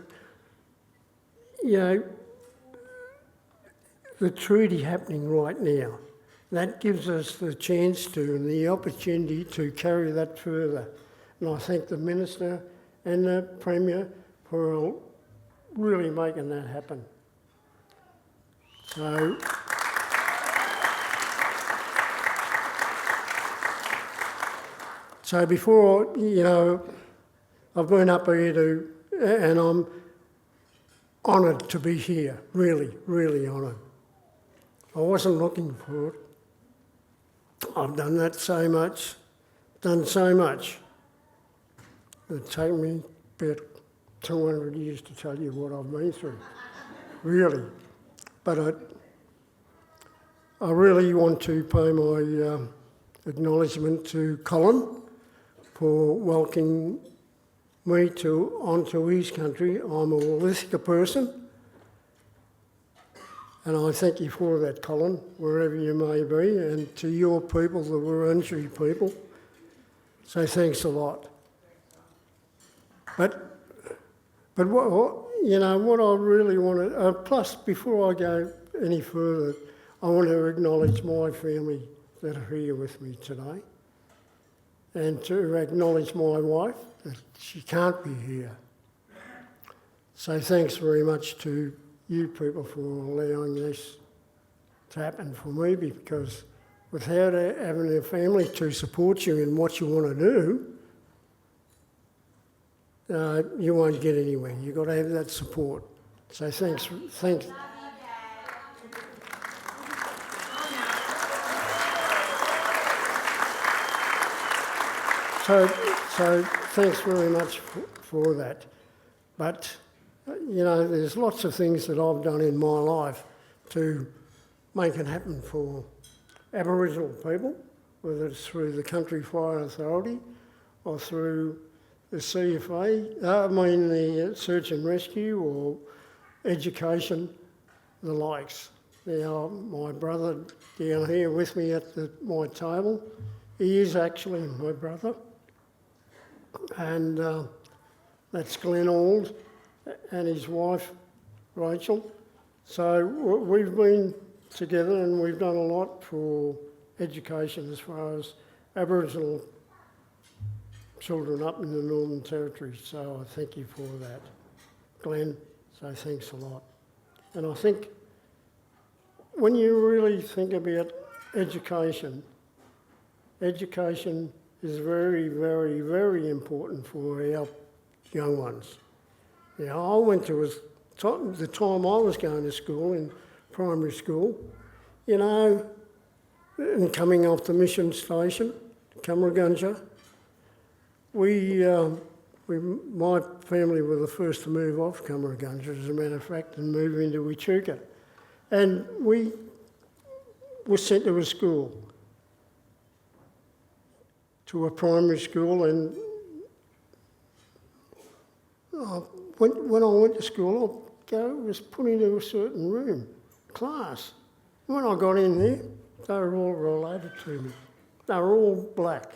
treaty happening right now. That gives us the chance to and the opportunity to carry that further. And I thank the Minister and the Premier for really making that happen. So before, I've been up here and I'm honoured to be here, really, really honoured. I wasn't looking for it. I've done that so much, done so much. It'd take me about 200 years to tell you what I've been through, really. But I really want to pay my acknowledgement to Colin for welcoming me onto his country. I'm a Wallithika person. And I thank you for that, Colin, wherever you may be, and to your people, the Wurundjeri people. So thanks a lot. But what I really want to, plus before I go any further, I want to acknowledge my family that are here with me today, and to acknowledge my wife, that she can't be here. So thanks very much to you people for allowing this to happen for me, because without having a family to support you in what you want to do, you won't get anywhere. You've got to have that support. So thanks. So thanks very much for that. But there's lots of things that I've done in my life to make it happen for Aboriginal people, whether it's through the Country Fire Authority or through the CFA, the Search and Rescue, or education, the likes. Now, my brother down here with me at my table, he is actually my brother, and that's Glenn Auld and his wife, Rachel. So we've been together and we've done a lot for education as far as Aboriginal children up in the Northern Territory. So I thank you for that, Glenn. So thanks a lot. And I think when you really think about education is very, very, very important for our young ones. I went to the time I was going to school, in primary school, and coming off the mission station, Cumragunja, my family were the first to move off Cumragunja, as a matter of fact, and move into Echuca. And we were sent to a school, to a primary school, and when I went to school, I was put into a certain room, class. When I got in there, they were all related to me. They were all black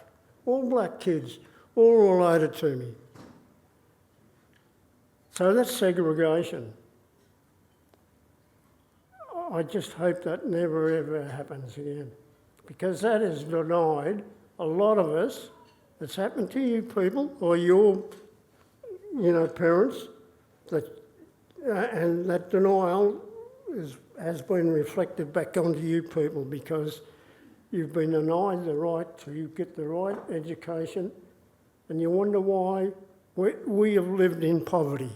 kids, all related to me. So that's segregation. I just hope that never ever happens again, because that has denied a lot of us. It's happened to you people, or your parents, and that denial has been reflected back onto you people, because you've been denied the right to get the right education, and you wonder why we have lived in poverty.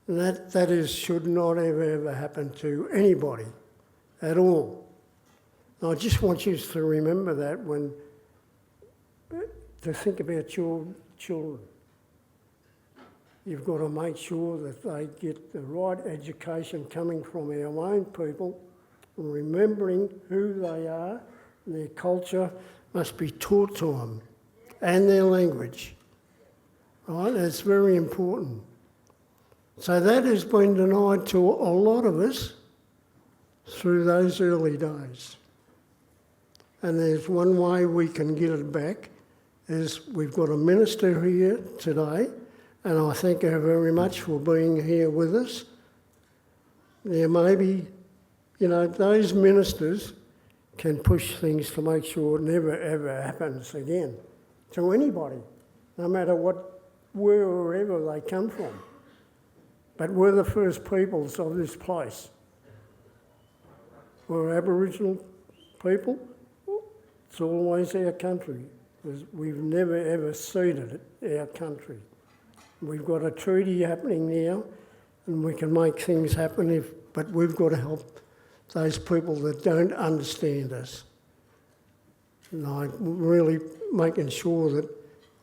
And that should not ever happen to anybody at all. And I just want you to remember that to think about your children. You've got to make sure that they get the right education coming from our own people, and remembering who they are, and their culture must be taught to them, and their language. Right? It's very important. So that has been denied to a lot of us through those early days. And there's one way we can get it back, is we've got a minister here today, and I thank her very much for being here with us. There may be, those ministers can push things to make sure it never ever happens again to anybody, no matter wherever they come from. But we're the first peoples of this place. We're Aboriginal people. It's always our country. We've never ever ceded it, our country. We've got a treaty happening now, and we can make things happen, but we've got to help those people that don't understand us. And I'm really making sure that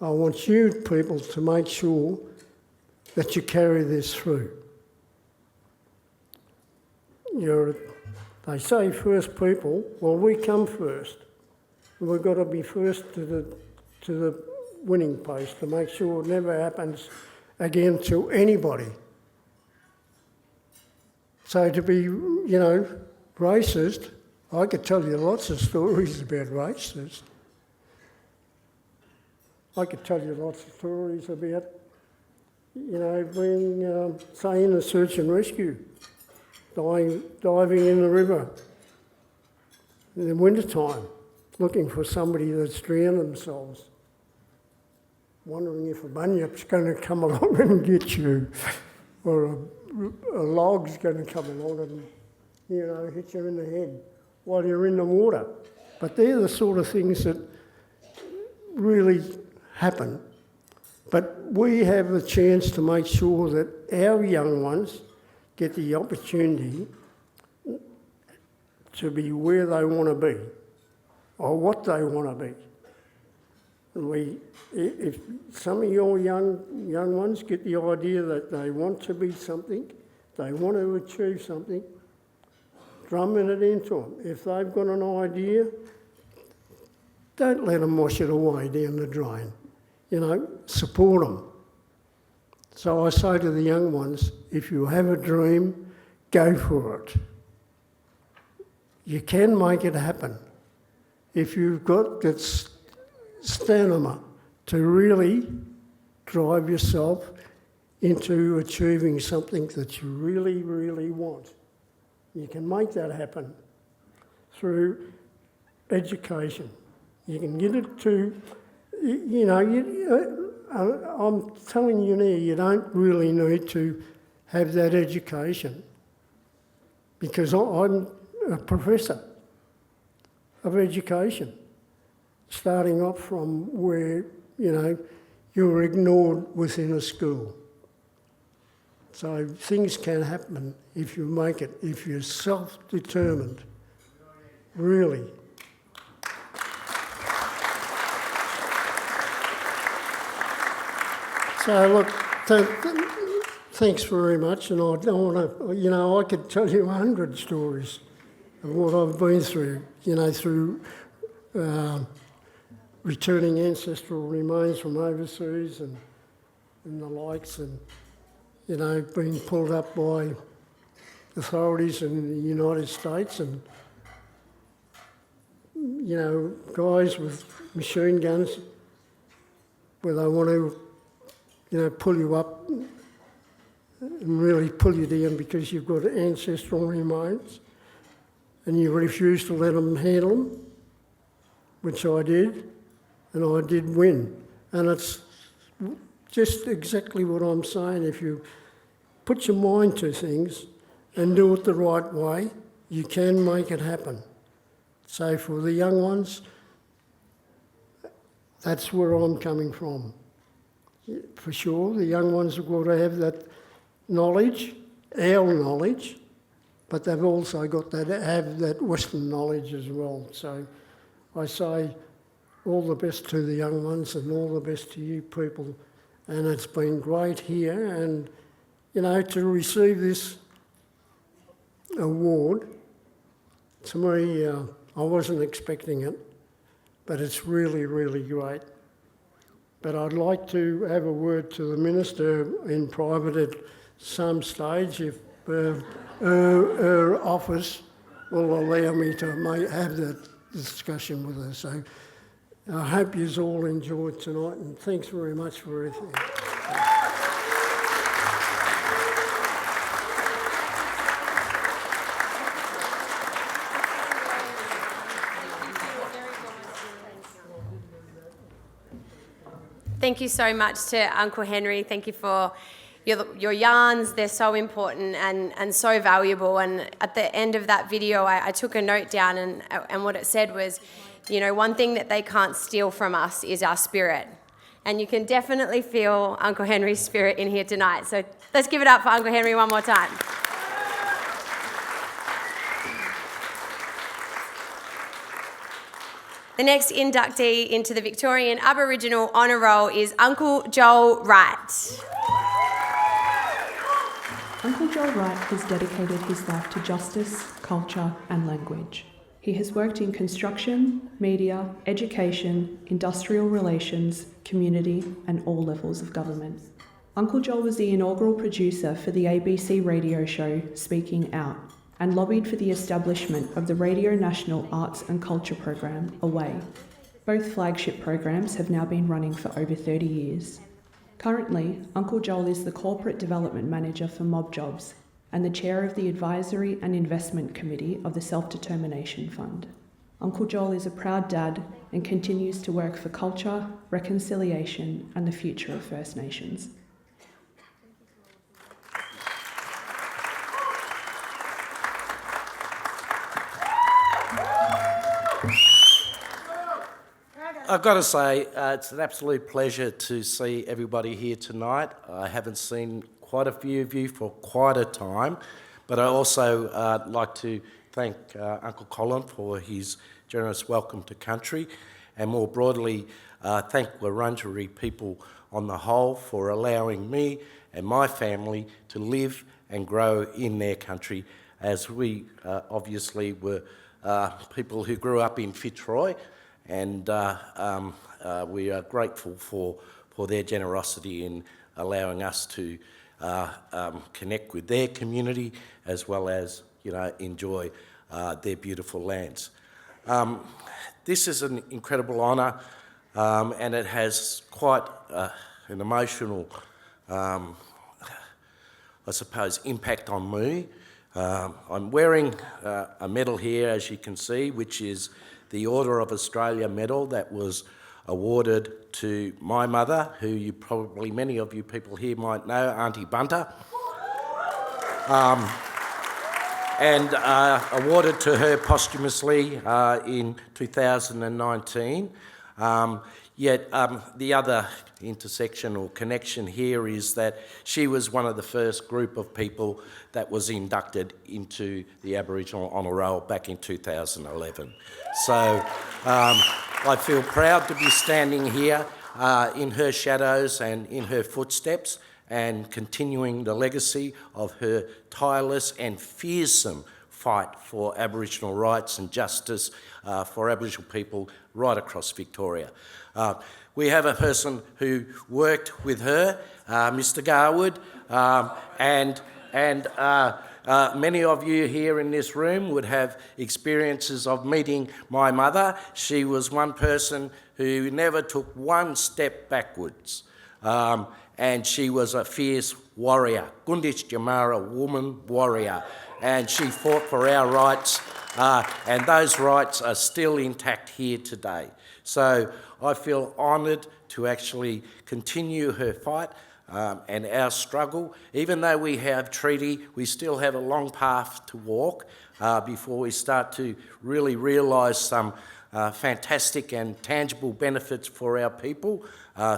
I want you people to make sure that you carry this through. They say first people, well, we come first. We've got to be first to the winning post to make sure it never happens again to anybody. So to be, racist, I could tell you lots of stories about racists. I could tell you lots of stories about, being, say, in a search and rescue, diving in the river in the wintertime, looking for somebody that's drowned themselves, wondering if a bunyip's going to come along and get you, or a log's going to come along and, hit you in the head while you're in the water. But they're the sort of things that really happen. But we have the chance to make sure that our young ones get the opportunity to be where they want to be, or what they want to be. And if some of your young ones get the idea that they want to be something, they want to achieve something, drumming it into them. If they've got an idea, don't let them wash it away down the drain. Support them. So I say to the young ones, if you have a dream, go for it. You can make it happen. If you've got that stamina to really drive yourself into achieving something that you really, really want, you can make that happen through education. You can get it to, I'm telling you now, you don't really need to have that education, because I'm a professor of education, starting off from where, you're ignored within a school. So things can happen if you make it, if you're self-determined, really. So look, thanks very much, and I don't want to, I could tell you 100 stories of what I've been through, through returning ancestral remains from overseas and the likes, and, being pulled up by authorities in the United States, and, guys with machine guns where they want to, pull you up and really pull you down because you've got ancestral remains and you refuse to let them handle them, which I did, and I did win. And it's just exactly what I'm saying. If you put your mind to things and do it the right way, you can make it happen. So for the young ones, that's where I'm coming from. For sure, the young ones have got to have that knowledge, our knowledge, but they've also got to have that Western knowledge as well. So I say all the best to the young ones and all the best to you people and it's been great here. And, you know, to receive this award, to me, I wasn't expecting it, but it's really, really great. But I'd like to have a word to the Minister in private at some stage if her office will allow me to have that discussion with her. So I hope you all enjoyed tonight, and thanks very much for everything. Thank you so much to Uncle Henry. Thank you for your yarns. They're so important and so valuable. And at the end of that video, I took a note down, and what it said was, you know, one thing that they can't steal from us is our spirit. And you can definitely feel Uncle Henry's spirit in here tonight. So let's give it up for Uncle Henry one more time. The next inductee into the Victorian Aboriginal Honour Roll is Uncle Joel Wright. Uncle Joel Wright has dedicated his life to justice, culture and language. He has worked in construction, media, education, industrial relations, community and all levels of government. Uncle Joel was the inaugural producer for the ABC radio show Speaking Out and lobbied for the establishment of the Radio National Arts and Culture program, Away. Both flagship programs have now been running for over 30 years. Currently, Uncle Joel is the Corporate Development Manager for Mob Jobs and the Chair of the Advisory and Investment Committee of the Self-Determination Fund. Uncle Joel is a proud dad and continues to work for culture, reconciliation and the future of First Nations. I've got to say, it's an absolute pleasure to see everybody here tonight. I haven't seen quite a few of you for quite a time, but I also like to thank Uncle Colin for his generous welcome to country, and more broadly, thank Wurundjeri people on the whole for allowing me and my family to live and grow in their country, as we obviously were people who grew up in Fitzroy. And we are grateful for their generosity in allowing us to connect with their community as well as, you know, enjoy their beautiful lands. This is an incredible honour, and it has quite an emotional, I suppose, impact on me. I'm wearing a medal here, as you can see, which is the Order of Australia medal that was awarded to my mother, who you probably, many of you people here might know, Auntie Bunter, and awarded to her posthumously in 2019. Yet the other intersection or connection here is that she was one of the first group of people that was inducted into the Aboriginal Honour Roll back in 2011. So I feel proud to be standing here in her shadows and in her footsteps and continuing the legacy of her tireless and fearsome fight for Aboriginal rights and justice for Aboriginal people right across Victoria. We have a person who worked with her, Mr. Garwood, and many of you here in this room would have experiences of meeting my mother. She was one person who never took one step backwards, and she was a fierce warrior, Gunditj Jamara woman warrior, and she fought for our rights, and those rights are still intact here today. So I feel honoured to actually continue her fight and our struggle. Even though we have treaty, we still have a long path to walk before we start to really realise some fantastic and tangible benefits for our people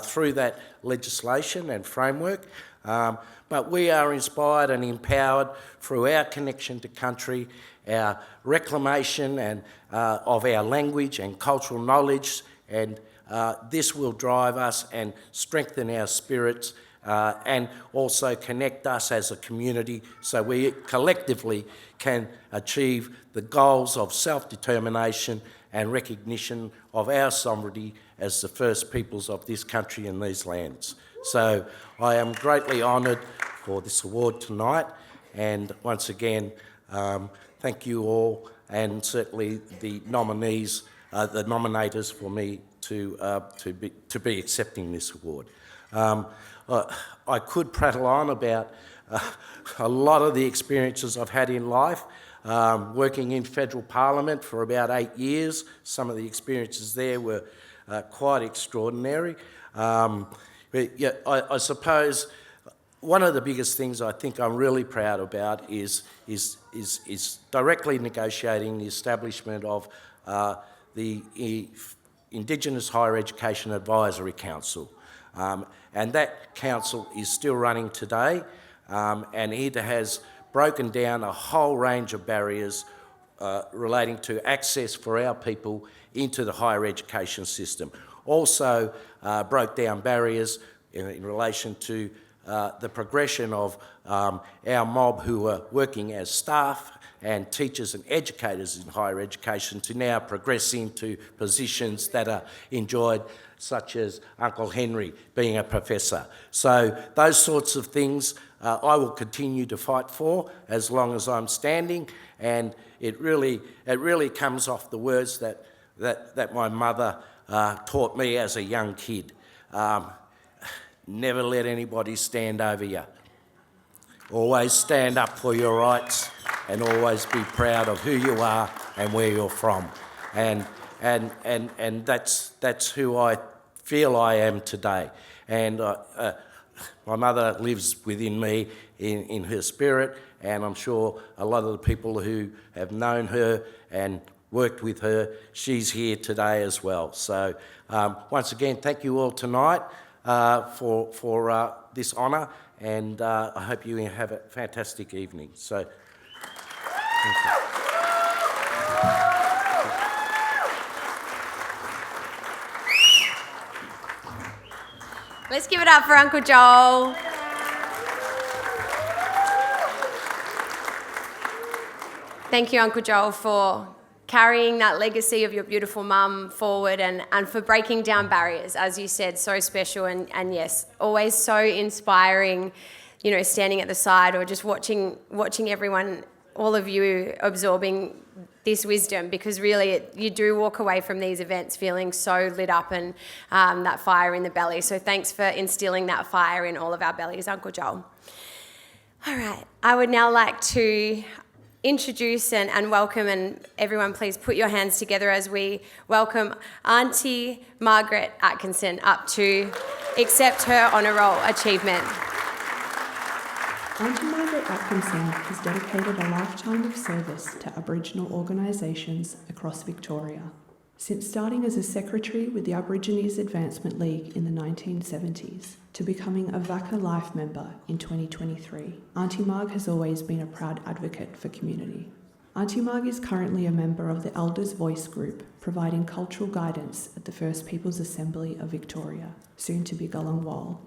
through that legislation and framework. But we are inspired and empowered through our connection to country, our reclamation and of our language and cultural knowledge, and this will drive us and strengthen our spirits and also connect us as a community so we collectively can achieve the goals of self-determination and recognition of our sovereignty as the first peoples of this country and these lands. So I am greatly honoured for this award tonight, and once again, thank you all, and certainly the nominees, the nominators for me to be accepting this award. I could prattle on about a lot of the experiences I've had in life, working in federal parliament for about 8 years. Some of the experiences there were quite extraordinary. But yeah, I suppose one of the biggest things I think I'm really proud about is directly negotiating the establishment of the Indigenous Higher Education Advisory Council. And that council is still running today, and it has broken down a whole range of barriers relating to access for our people into the higher education system. Also broke down barriers in relation to the progression of our mob who are working as staff and teachers and educators in higher education to now progress into positions that are enjoyed, such as Uncle Henry being a professor. So those sorts of things I will continue to fight for as long as I'm standing, and it really comes off the words that my mother taught me as a young kid. Never let anybody stand over you. Always stand up for your rights, and always be proud of who you are and where you're from. And that's who I feel I am today. And my mother lives within me in her spirit, and I'm sure a lot of the people who have known her and worked with her, she's here today as well. So once again, thank you all tonight for this honour, and I hope you have a fantastic evening. So, thank you. Let's give it up for Uncle Joel. Thank you, Uncle Joel, for carrying that legacy of your beautiful mum forward and for breaking down barriers, as you said, so special and yes, always so inspiring, you know, standing at the side or just watching everyone, all of you absorbing this wisdom, because really you do walk away from these events feeling so lit up and that fire in the belly. So thanks for instilling that fire in all of our bellies, Uncle Joel. All right, I would now like to introduce and welcome, and everyone please put your hands together as we welcome Auntie Margaret Atkinson up to accept her Honour Roll achievement. Auntie Margaret Atkinson has dedicated a lifetime of service to Aboriginal organisations across Victoria. Since starting as a secretary with the Aborigines Advancement League in the 1970s to becoming a VACA Life member in 2023, Auntie Marg has always been a proud advocate for community. Auntie Marg is currently a member of the Elders Voice Group, providing cultural guidance at the First Peoples Assembly of Victoria, soon to be Gullang.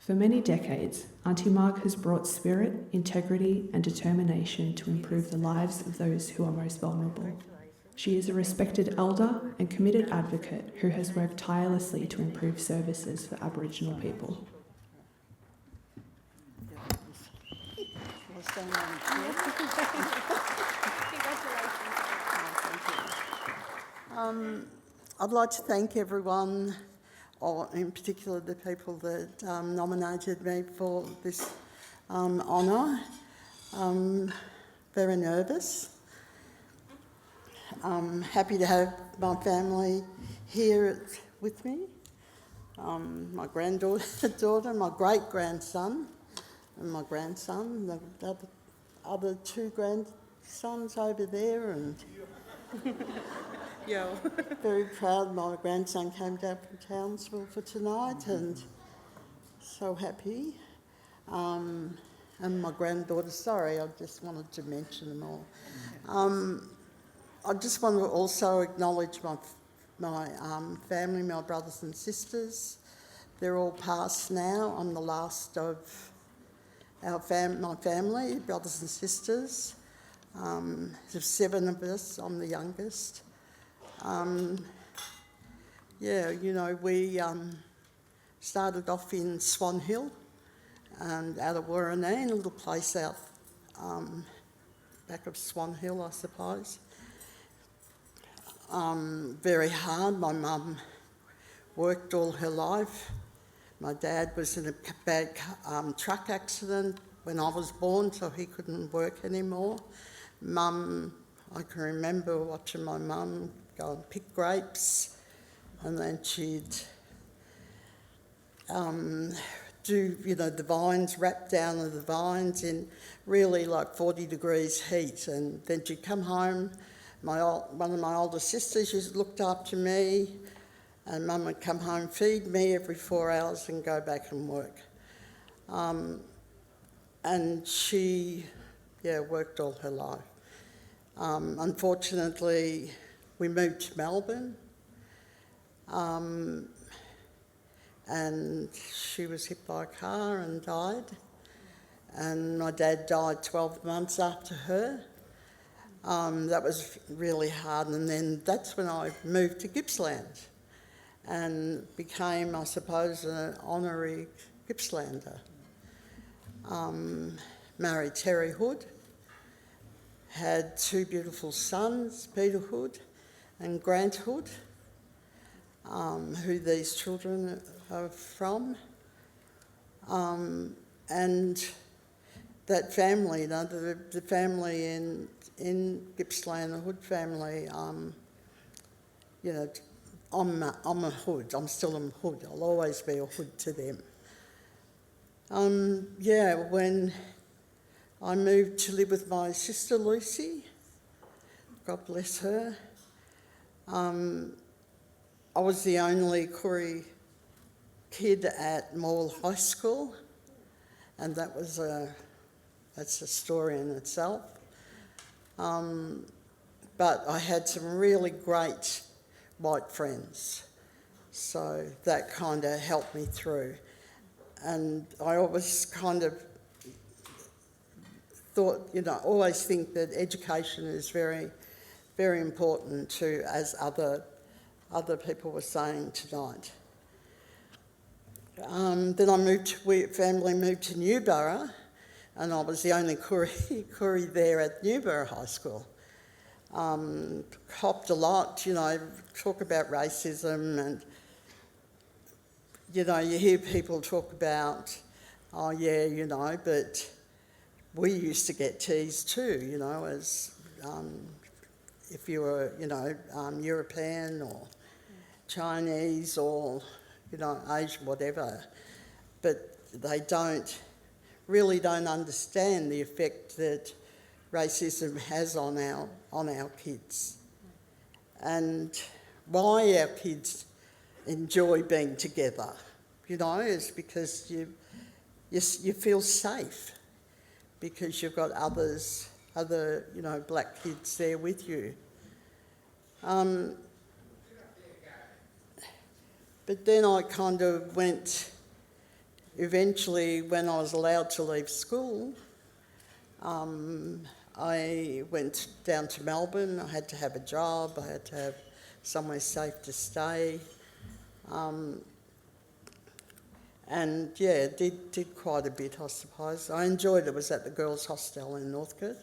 For many decades, Auntie Marg has brought spirit, integrity and determination to improve the lives of those who are most vulnerable. She is a respected elder and committed advocate who has worked tirelessly to improve services for Aboriginal people. I'd like to thank everyone, or in particular the people that nominated me for this honour. Very nervous. I'm happy to have my family here with me. My granddaughter, my great-grandson, and my grandson, the other two grandsons over there, and yeah. Very proud my grandson came down from Townsville for tonight, and so happy. And my granddaughter, sorry, I just wanted to mention them all. I just want to also acknowledge my family, my brothers and sisters. They're all passed now. I'm the last of my family, brothers and sisters. There's 7 of us. I'm the youngest. We started off in Swan Hill and out of Warraneen, a little place out back of Swan Hill, I suppose. Very hard. My mum worked all her life. My dad was in a bad truck accident when I was born, so he couldn't work anymore. Mum, I can remember watching my mum go and pick grapes, and then she'd do, the vines, wrap down of the vines in really like 40 degrees heat, and then she'd come home. One of my older sisters used looked after me, and Mum would come home, feed me every 4 hours and go back and work. And she, worked all her life. Unfortunately, we moved to Melbourne, and she was hit by a car and died. And my dad died 12 months after her. That was really hard, and then that's when I moved to Gippsland and became, I suppose, an honorary Gippslander. Married Terry Hood, had 2 beautiful sons, Peter Hood and Grant Hood, who these children are from. And that family, the family in Gippsland, the Hood family, I'm a Hood. I'm still a Hood. I'll always be a Hood to them. When I moved to live with my sister Lucy, God bless her, I was the only Koori kid at Morwell High School, and that's a story in itself. But I had some really great white friends, so that kind of helped me through. And I always kind of thought, always think that education is very, very important too, as other people were saying tonight. Then family moved to Newborough, and I was the only Koori there at Newborough High School. Copped a lot, talk about racism, and you hear people talk about, but we used to get teased too, as if you were, European or Chinese or, Asian, whatever. But they really don't understand the effect that racism has on our kids, and why our kids enjoy being together, is because you feel safe because you've got other black kids there with you. But then I kind of went, eventually when I was allowed to leave school, I went down to Melbourne. I had to have a job, I had to have somewhere safe to stay. Did quite a bit, I suppose. I enjoyed it. I was at the girls' hostel in Northcote.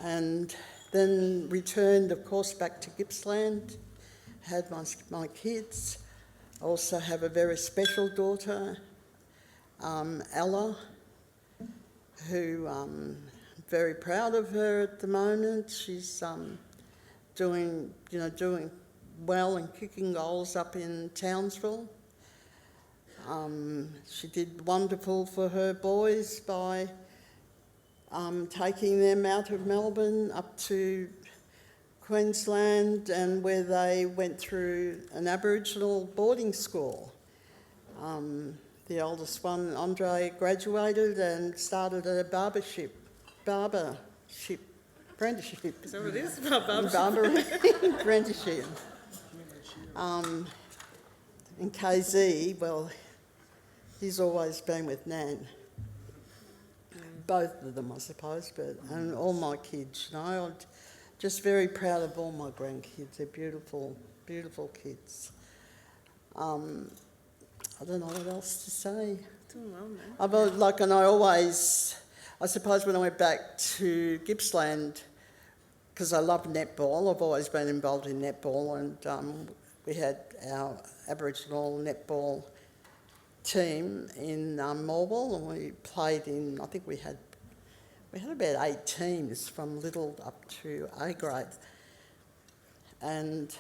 And then returned, of course, back to Gippsland, had my kids. I also have a very special daughter, Ella, who I'm very proud of her at the moment. She's doing well and kicking goals up in Townsville. She did wonderful for her boys by taking them out of Melbourne up to Queensland, and where they went through an Aboriginal boarding school. The oldest one, Andre, graduated and started a barbership Apprenticeship. Is that what it is? Barbara. Barbara. Apprenticeship. In KZ, well, he's always been with Nan. Both of them, I suppose, and all my kids, you know. I'm just very proud of all my grandkids. They're beautiful, beautiful kids. I don't know what else to say. Doing well, man. I suppose when I went back to Gippsland, because I love netball, I've always been involved in netball, and we had our Aboriginal netball team in Morwell, and we played in, I think we had about 8 teams from little up to A grade, and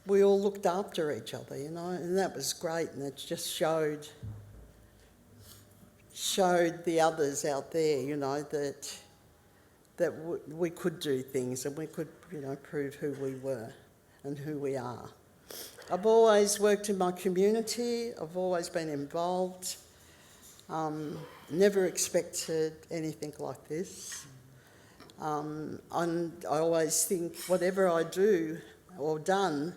we all looked after each other, you know, and that was great, and it just showed the others out there, you know, that we could do things and we could, you know, prove who we were and who we are. I've always worked in my community. I've always been involved. Never expected anything like this. And I always think whatever I do or done,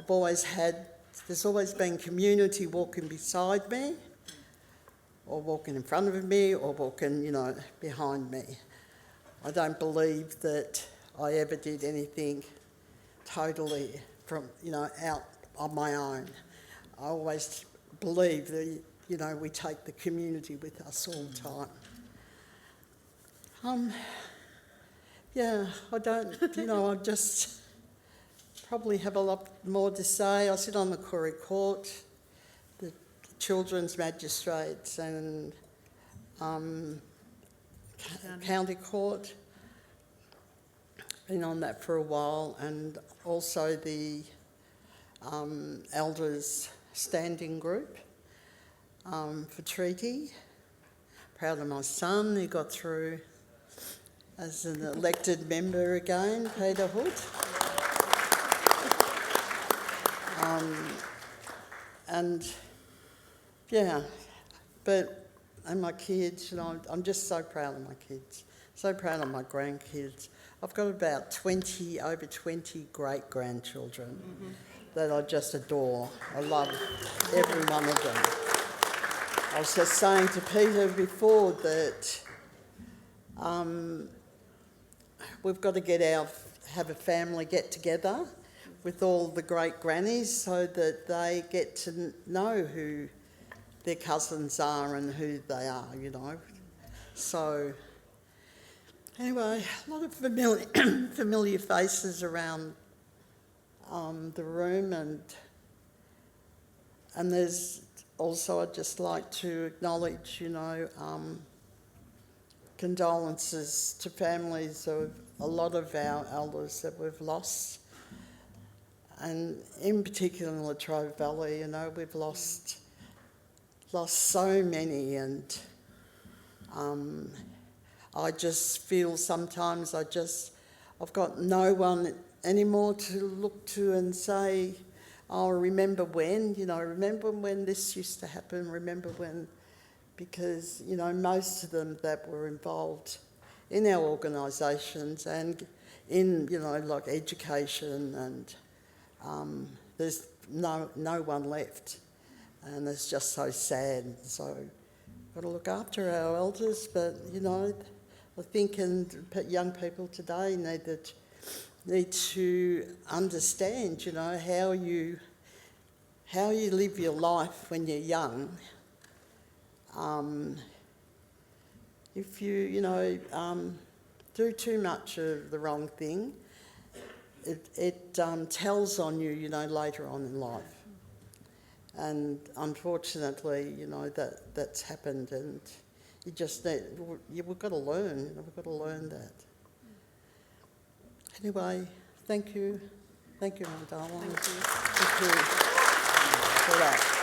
there's always been community walking beside me, or walking in front of me, or walking, you know, behind me. I don't believe that I ever did anything totally from, you know, out on my own. I always believe that, you know, we take the community with us all the time. Yeah, I don't, you know, I just probably have a lot more to say. I sit on the Koori Court, the Children's Magistrates and County Court. Been on that for a while, and also the Elders Standing Group for Treaty. Proud of my son, who got through as an elected member again, Peter Hood. And yeah, and my kids, you know, I'm just so proud of my kids, so proud of my grandkids. I've got about over 20 great-grandchildren that I just adore. I love every one of them. I was just saying to Peter before that we've got to have a family get-together with all the great-grannies so that they get to know who their cousins are and who they are, you know. So, anyway, a lot of familiar faces around the room, and there's also, I'd just like to acknowledge, you know, condolences to families of a lot of our elders that we've lost, and in particular in Latrobe Valley, you know, we've lost so many, and I just feel sometimes I've got no one anymore to look to and say, oh, remember when, you know, remember when this used to happen, remember when, because, you know, most of them that were involved in our organisations and in, you know, like education, and there's no one left, and it's just so sad. So we've got to look after our elders, but, you know, I think young people today need to understand, you know, how you live your life when you're young. If you know, do too much of the wrong thing, it tells on you, you know, later on in life. And unfortunately, you know, that's happened, and we've got to learn, you know, we've got to learn that. Anyway, thank you, my darling. Thank you for that.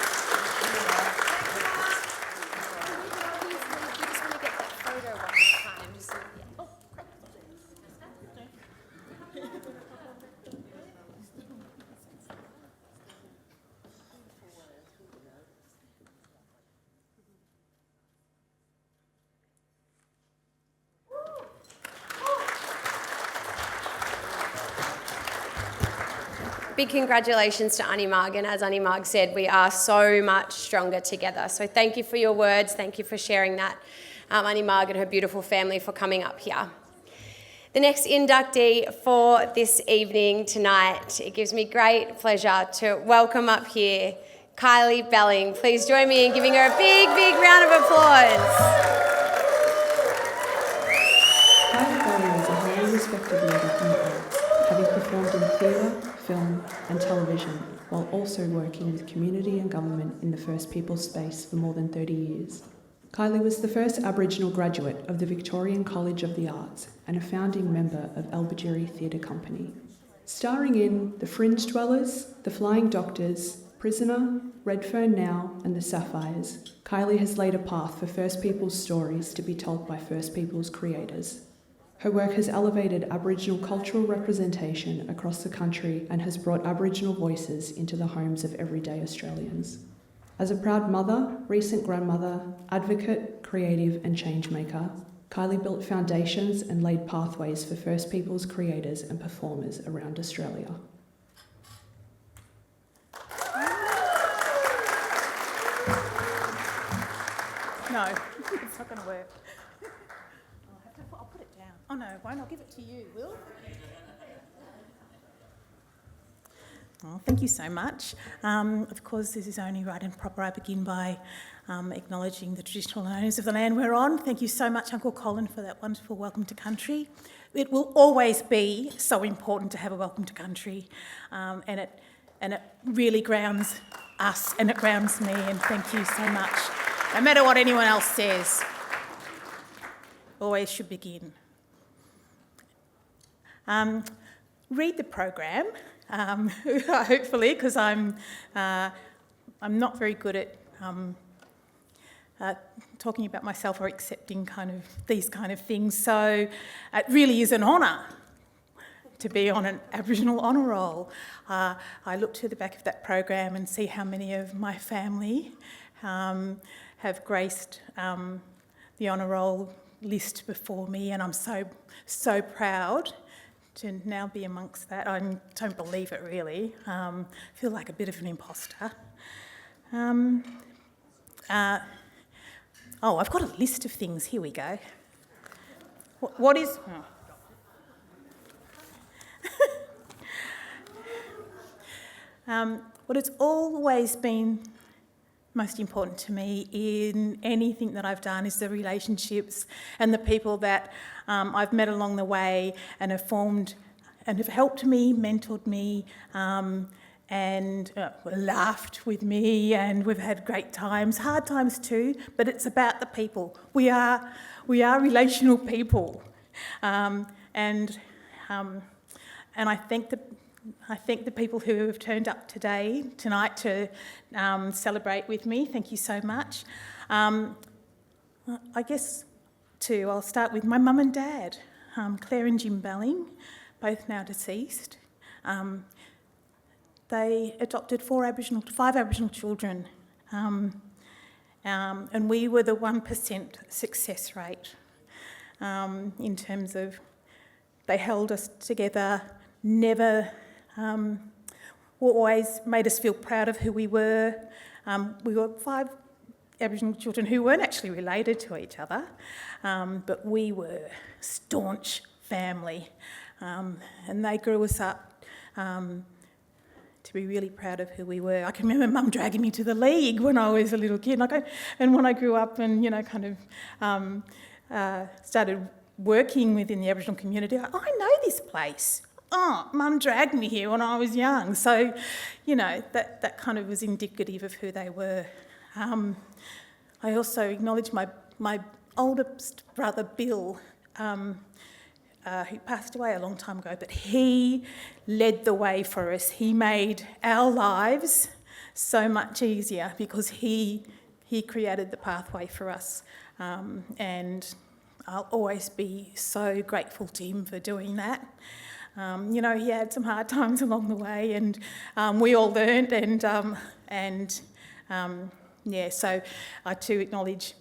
big congratulations to Annie Marg, and as Annie Marg said, we are so much stronger together. So thank you for your words, thank you for sharing that, Annie Marg and her beautiful family for coming up here. The next inductee for this evening tonight, it gives me great pleasure to welcome up here Kylie Belling. Please join me in giving her a big, big round of applause. Kylie Belling is a highly respected leader in the arts, having performed in theatre, film and television, while also working with community and government in the First Peoples space for more than 30 years. Kylie was the first Aboriginal graduate of the Victorian College of the Arts and a founding member of Albergiri Theatre Company. Starring in The Fringe Dwellers, The Flying Doctors, Prisoner, Redfern Now and The Sapphires, Kylie has laid a path for First Peoples stories to be told by First Peoples creators. Her work has elevated Aboriginal cultural representation across the country and has brought Aboriginal voices into the homes of everyday Australians. As a proud mother, recent grandmother, advocate, creative and change maker, Kylie built foundations and laid pathways for First Peoples creators and performers around Australia. No, it's not going to work. I'll put it down. Oh no, it won't. I'll give it to you, Will. Oh, thank you so much. Of course, this is only right and proper. I begin by acknowledging the traditional owners of the land we're on. Thank you so much, Uncle Colin, for that wonderful welcome to country. It will always be so important to have a welcome to country, and it really grounds us and it grounds me, and thank you so much. No matter what anyone else says, always should begin. Read the program, hopefully, because I'm not very good at talking about myself or accepting these kind of things. So it really is an honour to be on an Aboriginal Honour Roll. I look to the back of that program and see how many of my family have graced the Honour Roll list before me, and I'm so proud to now be amongst that. I don't believe it really. Feel like a bit of an imposter. I've got a list of things. Here we go. What is... what has always been most important to me in anything that I've done is the relationships and the people that I've met along the way and have formed and have helped me, mentored me, and laughed with me, and we've had great times, hard times too, but it's about the people. We are relational people, and I think the people who have turned up tonight to celebrate with me, thank you so much. I guess too, I'll start with my mum and dad, Claire and Jim Belling, both now deceased. They adopted 5 Aboriginal children, and we were the 1% success rate in terms of they held us together, never... always made us feel proud of who we were. We were 5 Aboriginal children who weren't actually related to each other, but we were staunch family, and they grew us up to be really proud of who we were. I can remember Mum dragging me to the league when I was a little kid, and when I grew up and started working within the Aboriginal community, I know this place. Oh, Mum dragged me here when I was young. So, that kind of was indicative of who they were. I also acknowledge my oldest brother, Bill, who passed away a long time ago, but he led the way for us. He made our lives so much easier because he created the pathway for us. And I'll always be so grateful to him for doing that. He had some hard times along the way, and we all learned. So I too acknowledge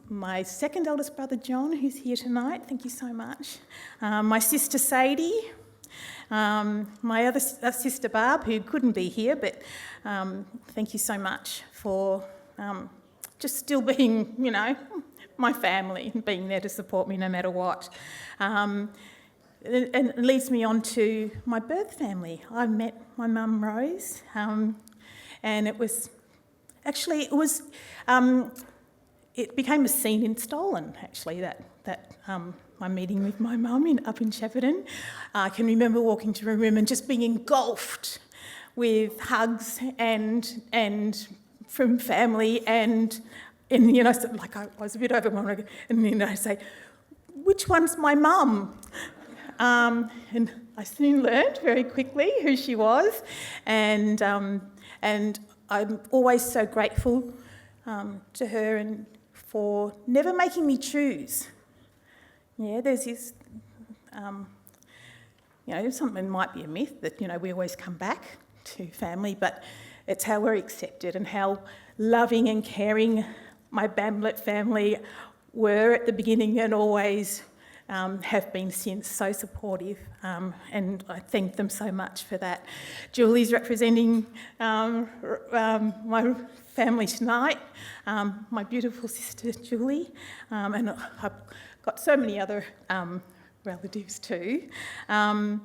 my second eldest brother John, who's here tonight. Thank you so much. My sister Sadie, my other sister Barb, who couldn't be here, but thank you so much for just still being, my family and being there to support me no matter what. And it leads me on to my birth family. I met my mum Rose, and it became a scene in Stolen, actually, that my meeting with my mum up in Shepparton. I can remember walking to a room and just being engulfed with hugs and from family and like I was a bit overwhelmed, and I say, which one's my mum? And I soon learned very quickly who she was, and I'm always so grateful to her and for never making me choose. Yeah, there's this, something might be a myth that, we always come back to family, but it's how we're accepted and how loving and caring my Bamblett family were at the beginning and always have been since, so supportive, and I thank them so much for that. Julie's representing my family tonight, my beautiful sister Julie, and I've got so many other relatives too. I'd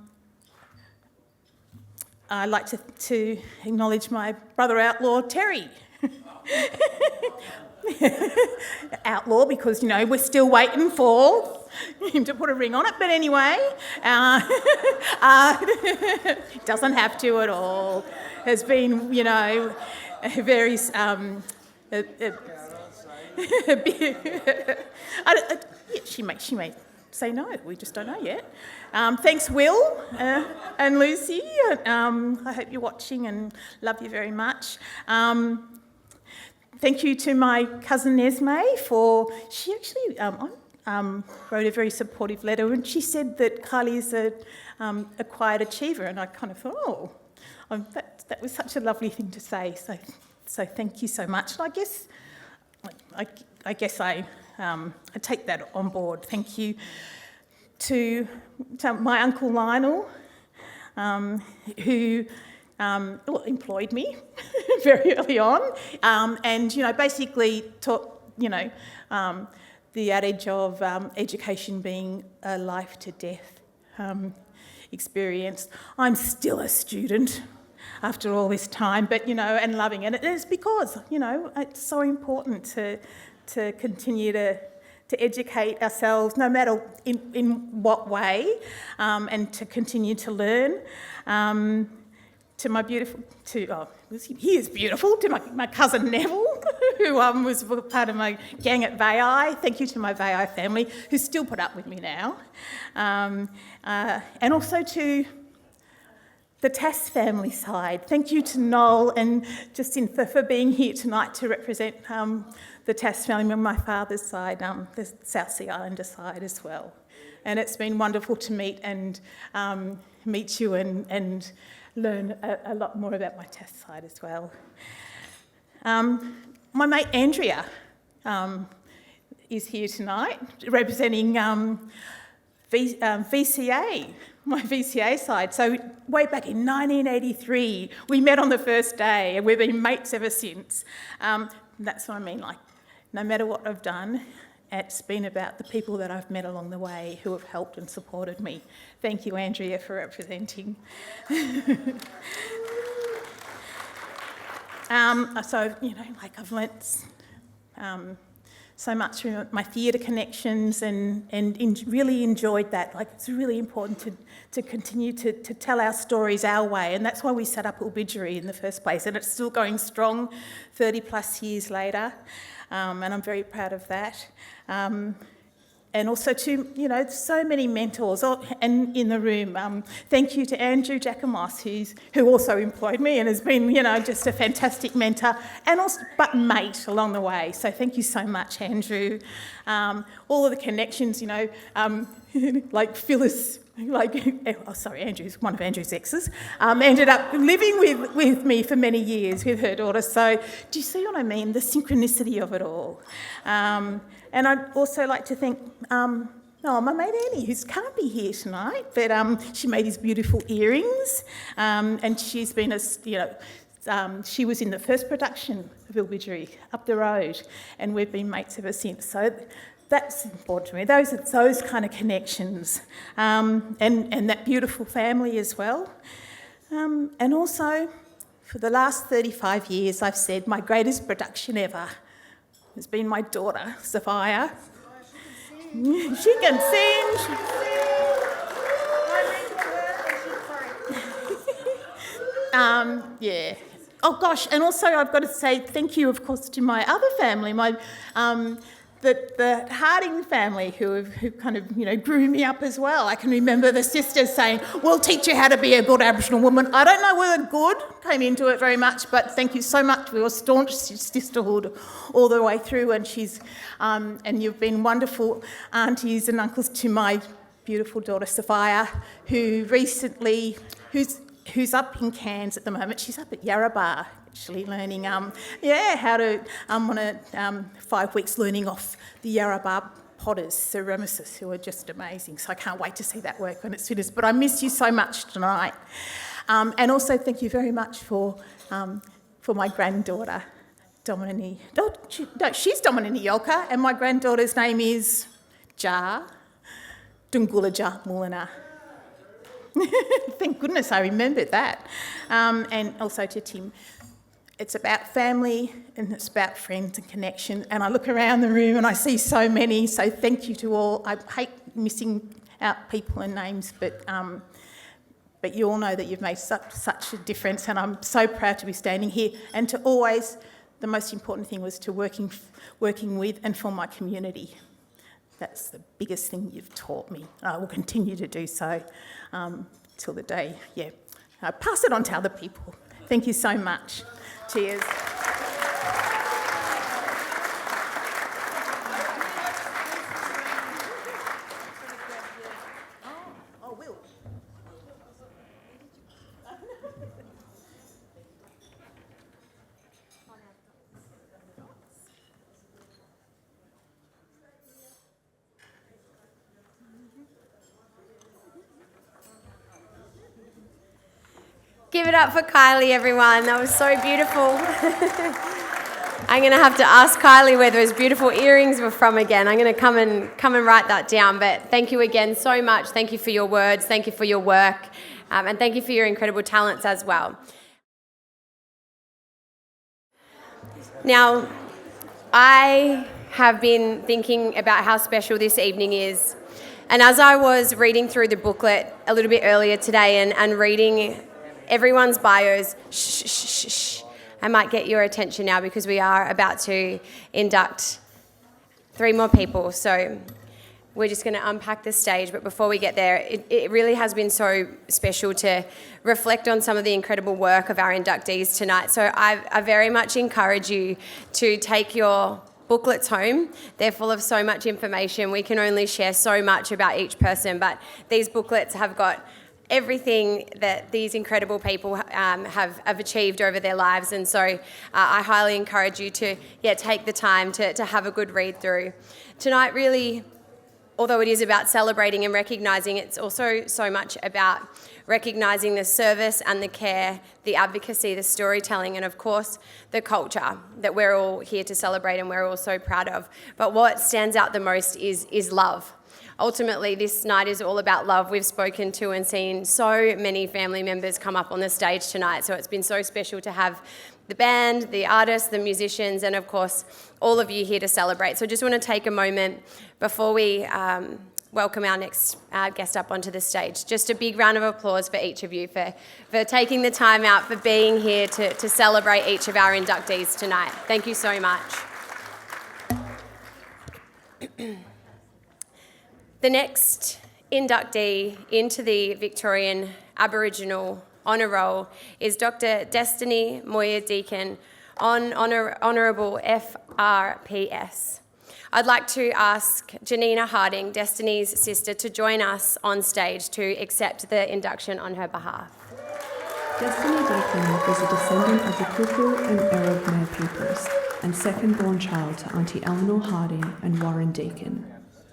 like to acknowledge my brother outlaw Terry. Outlaw because, we're still waiting for him to put a ring on it, but anyway, doesn't have to at all. Has been, very, she may say no, we just don't know yet. Thanks, Will and Lucy. I hope you're watching and love you very much. Thank you to my cousin Esme she actually wrote a very supportive letter, and she said that Kylie is a quiet achiever, and I kind of thought, that was such a lovely thing to say. So thank you so much. And I guess I take that on board. Thank you to my uncle Lionel, who employed me very early on, and basically taught the adage of education being a life to death experience. I'm still a student after all this time, but and loving it. And it's because it's so important to continue to educate ourselves, no matter in what way, and to continue to learn. To my beautiful, he is beautiful, to my cousin Neville, who was part of my gang at VI. Thank you to my VI family, who still put up with me now. And also to the Tass family side. Thank you to Noel and Justin for being here tonight to represent the Tass family on my father's side, the South Sea Islander side as well. And it's been wonderful to meet you and learn a lot more about my Tass side as well. My mate Andrea is here tonight, representing VCA, my VCA side. So way back in 1983, we met on the first day, and we've been mates ever since. That's what I mean, no matter what I've done, it's been about the people that I've met along the way who have helped and supported me. Thank you, Andrea, for representing. I've learnt so much from my theatre connections and really enjoyed that. It's really important to continue to tell our stories our way, and that's why we set up Obituary in the first place, and it's still going strong 30 plus years later. And I'm very proud of that. And also to, so many mentors and in the room. Thank you to Andrew Jacomos, who also employed me and has been, just a fantastic mentor and also, but mate along the way. So thank you so much, Andrew. All of the connections, like Phyllis, Andrew's one of Andrew's exes, ended up living with me for many years with her daughter. So do you see what I mean? The synchronicity of it all. And I'd also like to thank my mate Annie, who can't be here tonight, but she made these beautiful earrings, and she's been she was in the first production of Ilbidgery up the road, and we've been mates ever since. So that's important to me. Those kind of connections, and that beautiful family as well. And also, for the last 35 years, I've said my greatest production ever has been my daughter, Sophia. She can sing. Yeah. Oh gosh, and also I've got to say thank you, of course, to my other family, the Harding family, who kind of grew me up as well. I can remember the sisters saying, "We'll teach you how to be a good Aboriginal woman." I don't know whether good came into it very much, but thank you so much for your staunch sisterhood all the way through. And and you've been wonderful aunties and uncles to my beautiful daughter Sophia, who's up in Cairns at the moment. She's up at Yarrabah, actually learning, how to, on a 5 weeks learning off the Yarrabah potters, ceramicists, who are just amazing. So I can't wait to see that work when it's finished. But I miss you so much tonight. And also thank you very much for my granddaughter, Dominini. No, she's Dominini Yolka, and my granddaughter's name is Jar Dungulaja Mulana. Thank goodness I remembered that. And also to Tim. It's about family and it's about friends and connection. And I look around the room and I see so many, so thank you to all. I hate missing out people and names, but you all know that you've made such a difference, and I'm so proud to be standing here. And to always, the most important thing was to working with and for my community. That's the biggest thing you've taught me. I will continue to do so till the day, I pass it on to other people. Thank you so much. Cheers. Oh, Will. Give it up for Kylie, everyone. That was so beautiful. I'm going to have to ask Kylie where those beautiful earrings were from again. I'm going to come and write that down. But thank you again so much. Thank you for your words. Thank you for your work. And thank you for your incredible talents as well. Now, I have been thinking about how special this evening is. And as I was reading through the booklet a little bit earlier today and reading everyone's bios, shh. I might get your attention now because we are about to induct 3 more people. So we're just going to unpack the stage. But before we get there, it really has been so special to reflect on some of the incredible work of our inductees tonight. So I very much encourage you to take your booklets home. They're full of so much information. We can only share so much about each person, but these booklets have got everything that these incredible people have achieved over their lives. And so I highly encourage you to take the time to have a good read through. Tonight really, although it is about celebrating and recognising, it's also so much about recognising the service and the care, the advocacy, the storytelling, and of course the culture that we're all here to celebrate and we're all so proud of. But what stands out the most is love. Ultimately, this night is all about love. We've spoken to and seen so many family members come up on the stage tonight, so it's been so special to have the band, the artists, the musicians, and of course, all of you here to celebrate. So I just want to take a moment before we welcome our next guest up onto the stage. Just a big round of applause for each of you for taking the time out, for being here to celebrate each of our inductees tonight. Thank you so much. The next inductee into the Victorian Aboriginal Honour Roll is Dr. Destiny Moyer-Deakin, Honourable FRPS. I'd like to ask Janina Harding, Destiny's sister, to join us on stage to accept the induction on her behalf. Destiny Deakin was a descendant of the Kuku and Arab peoples and second-born child to Auntie Eleanor Harding and Warren Deakin.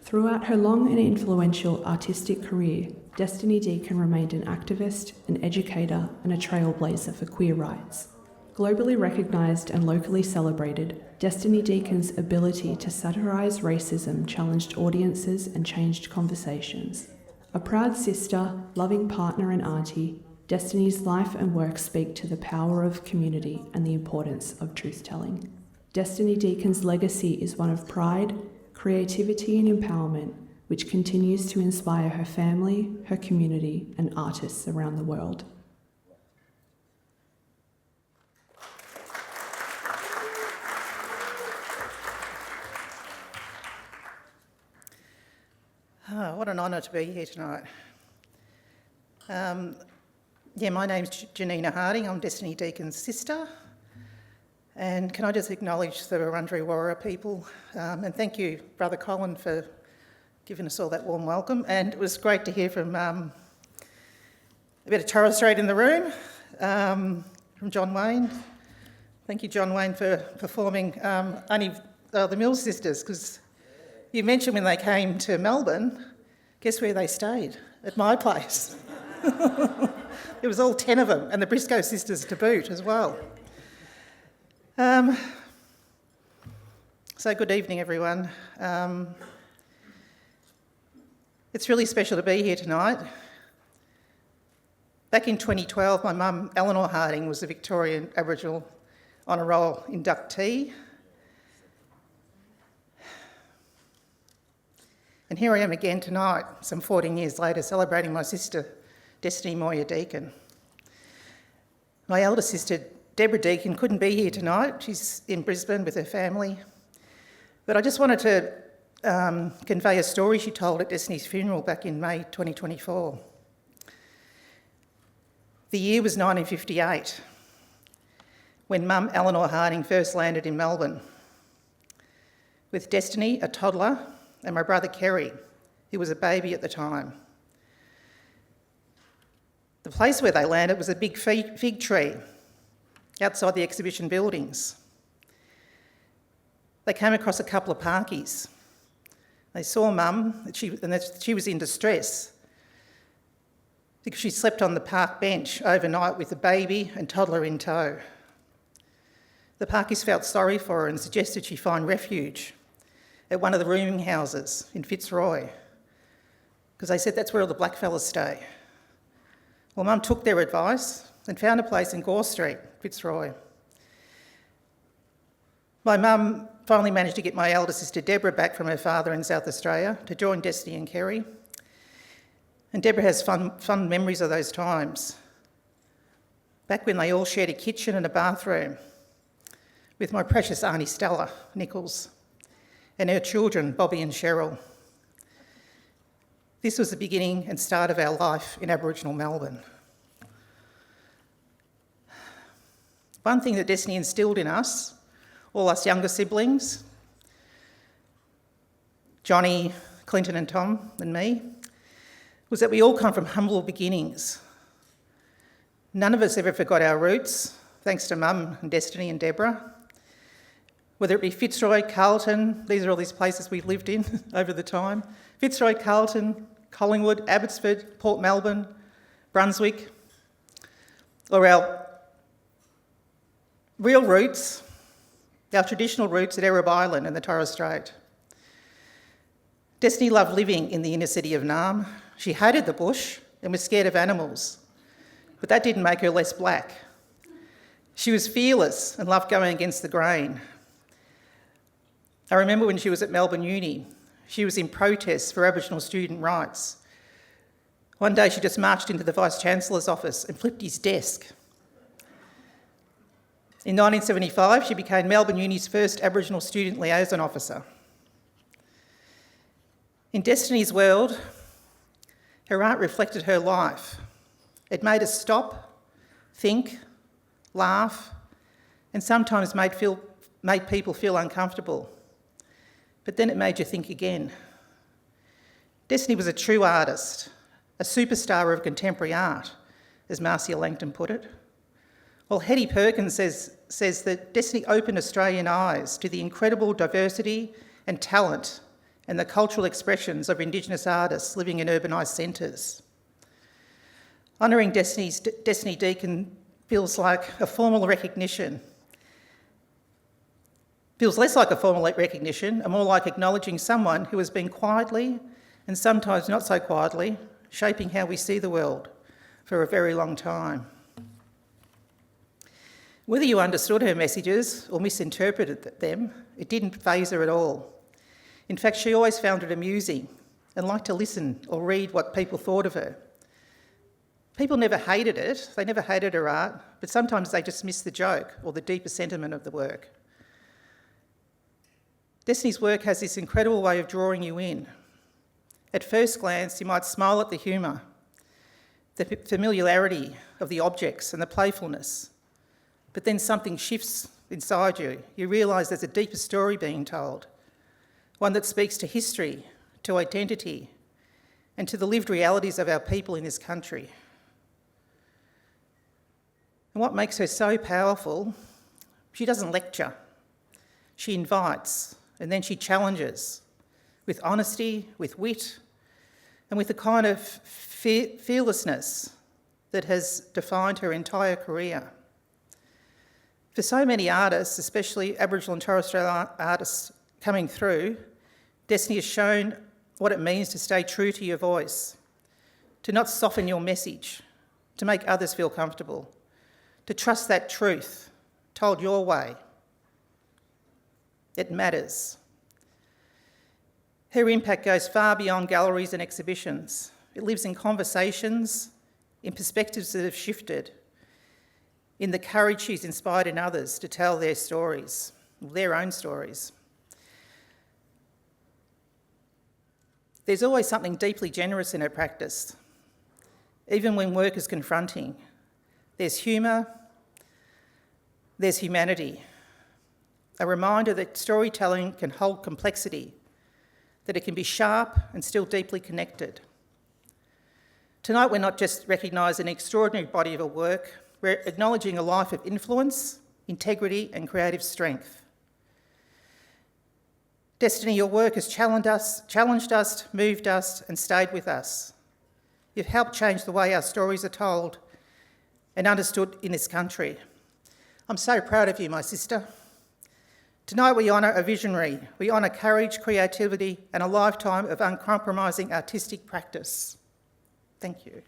Throughout her long and influential artistic career, Destiny Deacon remained an activist, an educator, and a trailblazer for queer rights. Globally recognised and locally celebrated, Destiny Deacon's ability to satirise racism challenged audiences and changed conversations. A proud sister, loving partner and auntie, Destiny's life and work speak to the power of community and the importance of truth-telling. Destiny Deacon's legacy is one of pride, creativity and empowerment, which continues to inspire her family, her community and artists around the world. Oh, what an honour to be here tonight. My name's Janina Harding. I'm Destiny Deacon's sister. And can I just acknowledge the Wurundjeri Wurrung people, and thank you, Brother Colin, for giving us all that warm welcome. And it was great to hear from a bit of Torres Strait in the room, from John Wayne. Thank you, John Wayne, for performing the Mills Sisters, because you mentioned when they came to Melbourne, guess where they stayed? At my place. There was all 10 of them, and the Briscoe sisters to boot as well. So good evening, everyone. It's really special to be here tonight. Back in 2012, my mum, Eleanor Harding, was a Victorian Aboriginal Honour Roll inductee. And here I am again tonight, some 14 years later, celebrating my sister, Destiny Moya Deacon. My elder sister, Deborah Deacon, couldn't be here tonight. She's in Brisbane with her family. But I just wanted to convey a story she told at Destiny's funeral back in May 2024. The year was 1958, when Mum Eleanor Harding first landed in Melbourne, with Destiny, a toddler, and my brother Kerry, who was a baby at the time. The place where they landed was a big fig tree outside the exhibition buildings. They came across a couple of parkies. They saw Mum, and she was in distress because she slept on the park bench overnight with the baby and toddler in tow. The parkies felt sorry for her and suggested she find refuge at one of the rooming houses in Fitzroy, because they said that's where all the blackfellas stay. Well, Mum took their advice and found a place in Gore Street, Fitzroy. My mum finally managed to get my elder sister Deborah back from her father in South Australia to join Destiny and Kerry. And Deborah has fun memories of those times, back when they all shared a kitchen and a bathroom with my precious Auntie Stella Nichols and her children, Bobby and Cheryl. This was the beginning and start of our life in Aboriginal Melbourne. One thing that Destiny instilled in us, all us younger siblings, Johnny, Clinton and Tom and me, was that we all come from humble beginnings. None of us ever forgot our roots, thanks to Mum and Destiny and Deborah. Whether it be Fitzroy, Carlton, these are all these places we lived in over the time. Fitzroy, Carlton, Collingwood, Abbotsford, Port Melbourne, Brunswick, or our real roots, our traditional roots at Errab Island and the Torres Strait. Destiny loved living in the inner city of Naarm. She hated the bush and was scared of animals, but that didn't make her less black. She was fearless and loved going against the grain. I remember when she was at Melbourne Uni, she was in protest for Aboriginal student rights. One day she just marched into the Vice-Chancellor's office and flipped his desk. In 1975, she became Melbourne Uni's first Aboriginal student liaison officer. In Destiny's world, her art reflected her life. It made us stop, think, laugh, and sometimes made people feel uncomfortable. But then it made you think again. Destiny was a true artist, a superstar of contemporary art, as Marcia Langton put it. Well, Hetty Perkins says that Destiny opened Australian eyes to the incredible diversity and talent and the cultural expressions of Indigenous artists living in urbanised centres. Honouring Destiny Deacon feels like a formal recognition. Feels less like a formal recognition and more like acknowledging someone who has been quietly, and sometimes not so quietly, shaping how we see the world for a very long time. Whether you understood her messages or misinterpreted them, it didn't faze her at all. In fact, she always found it amusing and liked to listen or read what people thought of her. People never hated it, they never hated her art, but sometimes they just missed the joke or the deeper sentiment of the work. Destiny's work has this incredible way of drawing you in. At first glance, you might smile at the humour, the familiarity of the objects and the playfulness, but then something shifts inside you. You realise there's a deeper story being told, one that speaks to history, to identity, and to the lived realities of our people in this country. And what makes her so powerful, she doesn't lecture. She invites, and then she challenges with honesty, with wit, and with the kind of fearlessness that has defined her entire career. For so many artists, especially Aboriginal and Torres Strait artists coming through, Destiny has shown what it means to stay true to your voice, to not soften your message, to make others feel comfortable, to trust that truth told your way. It matters. Her impact goes far beyond galleries and exhibitions. It lives in conversations, in perspectives that have shifted, in the courage she's inspired in others to tell their stories, their own stories. There's always something deeply generous in her practice, even when work is confronting. There's humour, there's humanity, a reminder that storytelling can hold complexity, that it can be sharp and still deeply connected. Tonight we're not just recognising an extraordinary body of her work, we're acknowledging a life of influence, integrity and creative strength. Destiny, your work has challenged us, moved us and stayed with us. You've helped change the way our stories are told and understood in this country. I'm so proud of you, my sister. Tonight we honour a visionary. We honour courage, creativity and a lifetime of uncompromising artistic practice. Thank you.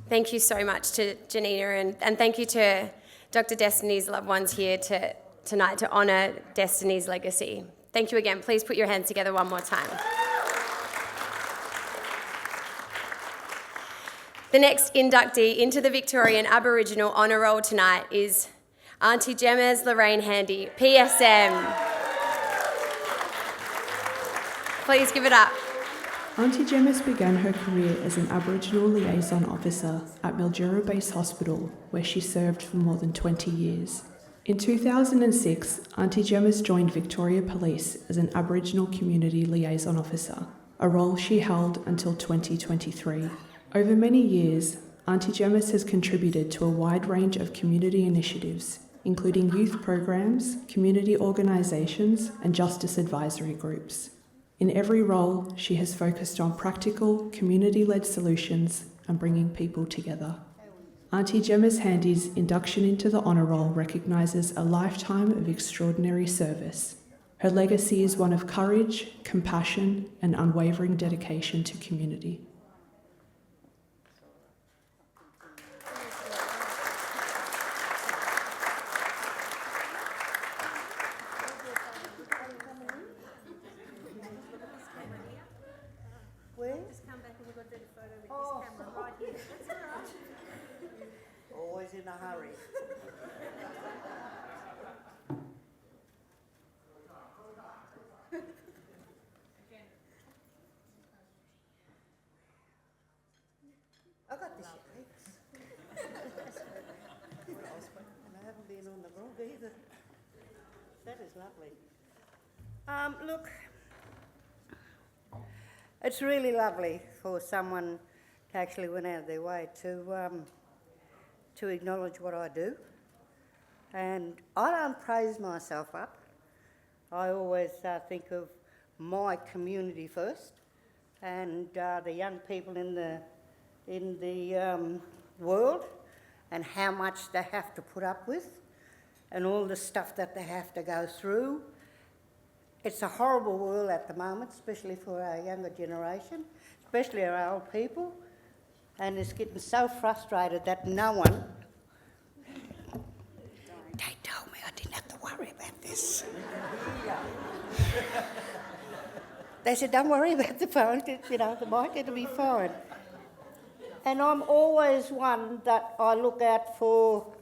Thank you so much to Janina and thank you to Dr. Destiny's loved ones here tonight to honour Destiny's legacy. Thank you again. Please put your hands together one more time. The next inductee into the Victorian Aboriginal Honour Roll tonight is Auntie Gemma's Lorraine Handy, PSM. Please give it up. Auntie Gemma's began her career as an Aboriginal liaison officer at Mildura Base Hospital, where she served for more than 20 years. In 2006, Auntie Gemma's joined Victoria Police as an Aboriginal Community Liaison Officer, a role she held until 2023. Over many years, Auntie Gemma's has contributed to a wide range of community initiatives, including youth programs, community organisations and justice advisory groups. In every role, she has focused on practical, community-led solutions and bringing people together. Auntie Gemma's Handy's induction into the Honour Roll recognises a lifetime of extraordinary service. Her legacy is one of courage, compassion and unwavering dedication to community. Always in a hurry. I got the shakes. And I haven't been on the road either. That is lovely. Look, It's really lovely for someone to actually went out of their way to acknowledge what I do. And I don't praise myself up. I always think of my community first, and the young people in the world, and how much they have to put up with, and all the stuff that they have to go through. It's a horrible world at the moment, especially for our younger generation, especially our old people, and it's getting so frustrated that no one... They told me I didn't have to worry about this. They said, don't worry about the phone, you know, the mic, it'll be fine. And I'm always one that I look out for,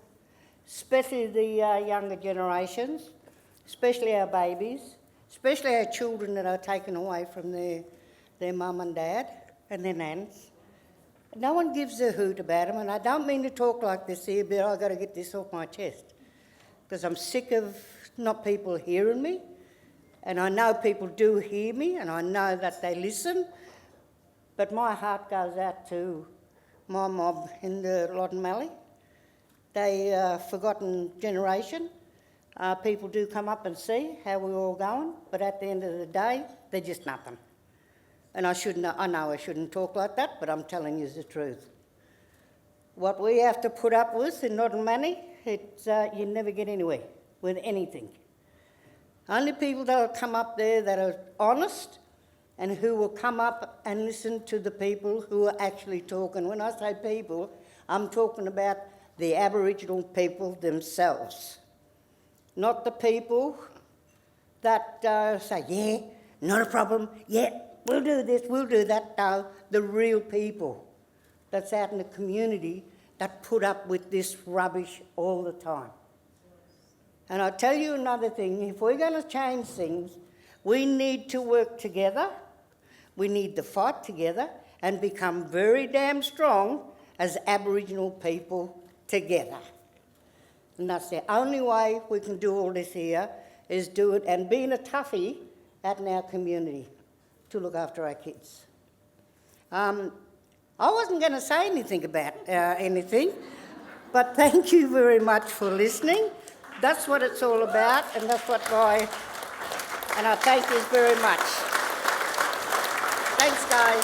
especially the younger generations, especially our babies, especially our children that are taken away from their mum and dad and their nans. No one gives a hoot about them, and I don't mean to talk like this here, but I've got to get this off my chest, because I'm sick of not people hearing me, and I know people do hear me, and I know that they listen, but my heart goes out to my mob in the Loddon Mallee. They forgotten generation. People do come up and see how we're all going, but at the end of the day, they're just nothing. And I know I shouldn't talk like that, but I'm telling you the truth. What we have to put up with in Loddon Mallee, you never get anywhere with anything. Only people that will come up there that are honest and who will come up and listen to the people who are actually talking. When I say people, I'm talking about the Aboriginal people themselves. Not the people that say, yeah, not a problem, yeah, we'll do this, we'll do that. No, the real people that's out in the community that put up with this rubbish all the time. And I'll tell you another thing, if we're going to change things, we need to work together, we need to fight together and become very damn strong as Aboriginal people together. And that's the only way we can do all this here, is do it and being a toughie out in our community to look after our kids. I wasn't going to say anything about anything, but thank you very much for listening. That's what it's all about, and that's what and I thank you very much. Thanks, guys.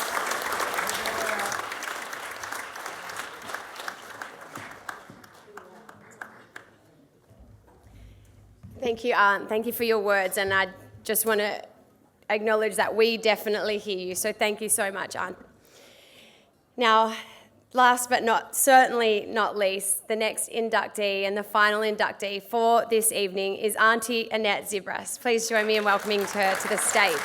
Thank you, Aunt. Thank you for your words, and I just want to acknowledge that we definitely hear you, so thank you so much, Aunt. Now, last but certainly not least, the next inductee and the final inductee for this evening is Auntie Annette Zibras. Please join me in welcoming her to the stage.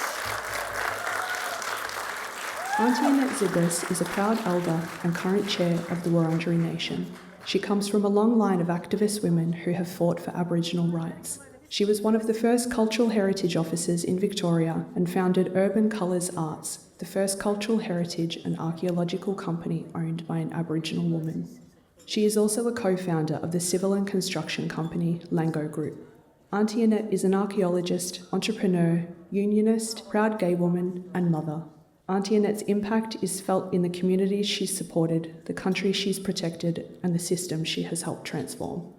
Auntie Annette Zibras is a proud elder and current chair of the Wurundjeri Nation. She comes from a long line of activist women who have fought for Aboriginal rights. She was one of the first cultural heritage officers in Victoria and founded Urban Colours Arts, the first cultural heritage and archaeological company owned by an Aboriginal woman. She is also a co-founder of the civil and construction company Lango Group. Auntie Annette is an archaeologist, entrepreneur, unionist, proud gay woman and mother. Auntie Annette's impact is felt in the communities she's supported, the country she's protected and the system she has helped transform.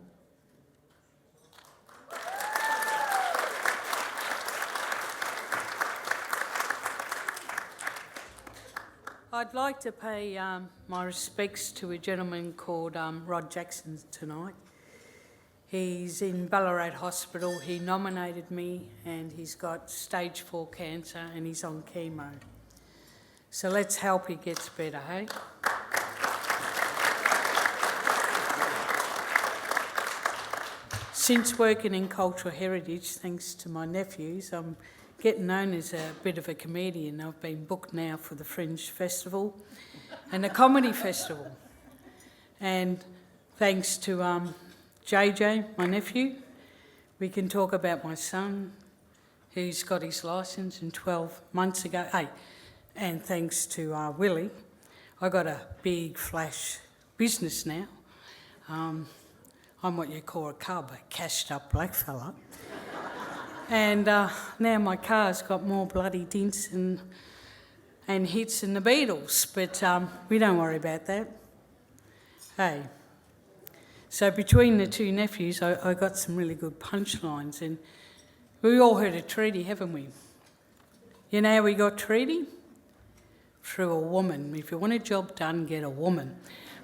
I'd like to pay my respects to a gentleman called Rod Jackson tonight. He's in Ballarat Hospital. He nominated me and he's got stage 4 cancer and he's on chemo. So let's help he gets better, hey? Since working in cultural heritage, thanks to my nephews, I'm getting known as a bit of a comedian. I've been booked now for the Fringe Festival and the Comedy Festival. And thanks to JJ, my nephew, we can talk about my son, who's got his licence in 12 months ago. Hey, and thanks to Willie, I got a big flash business now. I'm what you call a cub, a cashed up blackfella. And now my car's got more bloody dents than and hits in the Beatles, but we don't worry about that. Hey. So between the two nephews, I got some really good punchlines, and we all heard of treaty, haven't we? You know how we got treaty? Through a woman. If you want a job done, get a woman.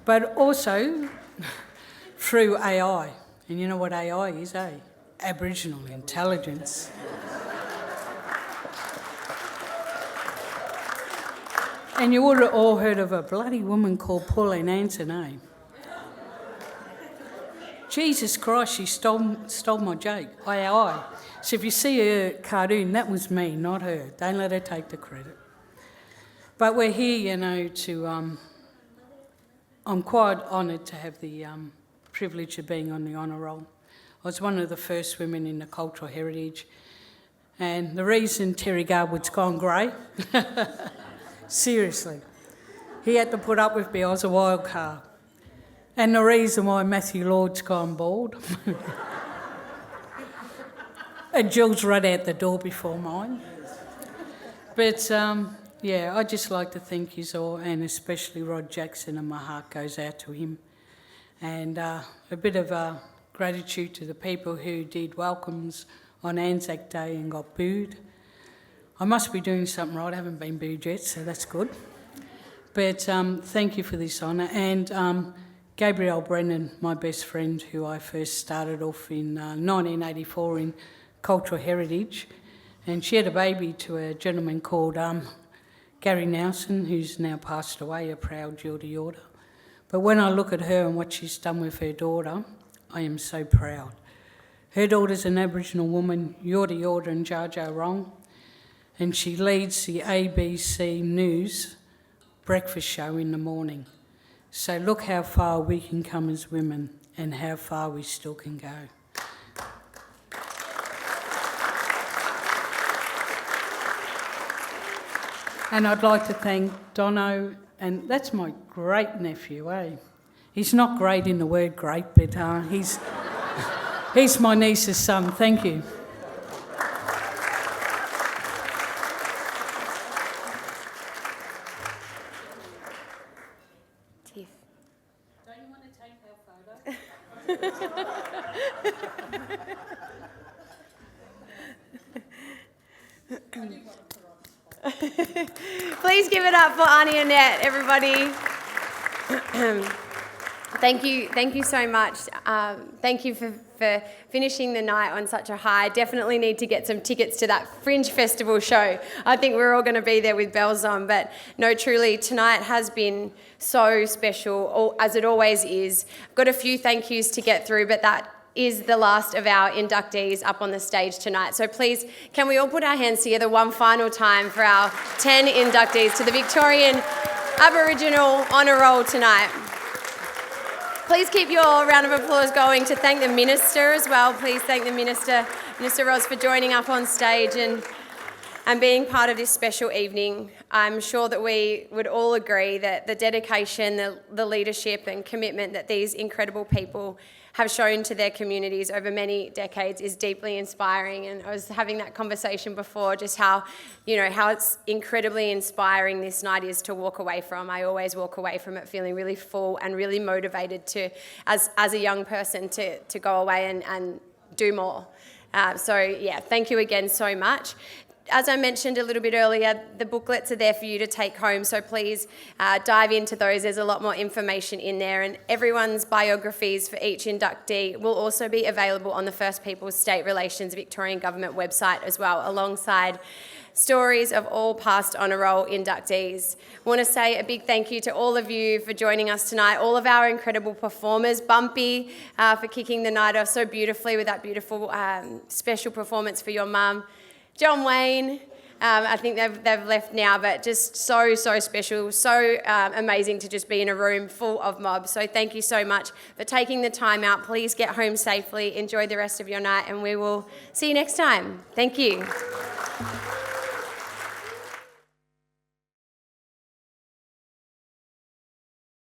But also through AI. And you know what AI is, eh? Aboriginal intelligence. And you would have all heard of a bloody woman called Pauline Hanson, eh? Jesus Christ, she stole my joke. AI. So if you see her cartoon, that was me, not her. Don't let her take the credit. But we're here, you know, to... I'm quite honoured to have the privilege of being on the Honour Roll. I was one of the first women in the cultural heritage. And the reason Terry Garwood's gone grey... Seriously. He had to put up with me. I was a wild card. And the reason why Matthew Lord's gone bald. And Jill's run out the door before mine. But, yeah, I'd just like to thank you all, and especially Rod Jackson, and my heart goes out to him. And a bit of gratitude to the people who did welcomes on Anzac Day and got booed. I must be doing something right. I haven't been booed yet, so that's good. But thank you for this honour. And Gabrielle Brennan, my best friend, who I first started off in 1984 in cultural heritage, and she had a baby to a gentleman called Gary Nelson, who's now passed away, a proud Yorta Yorta. But when I look at her and what she's done with her daughter, I am so proud. Her daughter's an Aboriginal woman, Yorta Yorta and Jar Jar Wrong, and she leads the ABC News breakfast show in the morning. So look how far we can come as women and how far we still can go. And I'd like to thank Dono, and that's my great nephew, eh? He's not great in the word great, but he's my niece's son. Thank you. Please give it up for Auntie Annette, everybody. Thank you so much. Thank you for finishing the night on such a high. Definitely need to get some tickets to that Fringe Festival show. I think we're all going to be there with bells on. But no, truly, tonight has been so special, as it always is. I've got a few thank yous to get through, but that is the last of our inductees up on the stage tonight. So please, can we all put our hands together one final time for our 10 inductees to the Victorian Aboriginal Honour Roll tonight. Please keep your round of applause going to thank the Minister as well. Please thank the Minister, Minister Ross, for joining up on stage and being part of this special evening. I'm sure that we would all agree that the dedication, the leadership and commitment that these incredible people have shown to their communities over many decades is deeply inspiring. And I was having that conversation before, just how it's incredibly inspiring this night is to walk away from. I always walk away from it feeling really full and really motivated to, as a young person, to go away and do more. So yeah, thank you again so much. As I mentioned a little bit earlier, the booklets are there for you to take home, so please dive into those. There's a lot more information in there, and everyone's biographies for each inductee will also be available on the First Peoples State Relations Victorian Government website as well, alongside stories of all past Honour Roll inductees. I want to say a big thank you to all of you for joining us tonight, all of our incredible performers, Bumpy for kicking the night off so beautifully with that beautiful special performance for your mum, John Wayne, I think they've left now, but just so special, so amazing to just be in a room full of mobs. So thank you so much for taking the time out. Please get home safely, enjoy the rest of your night, and we will see you next time. Thank you.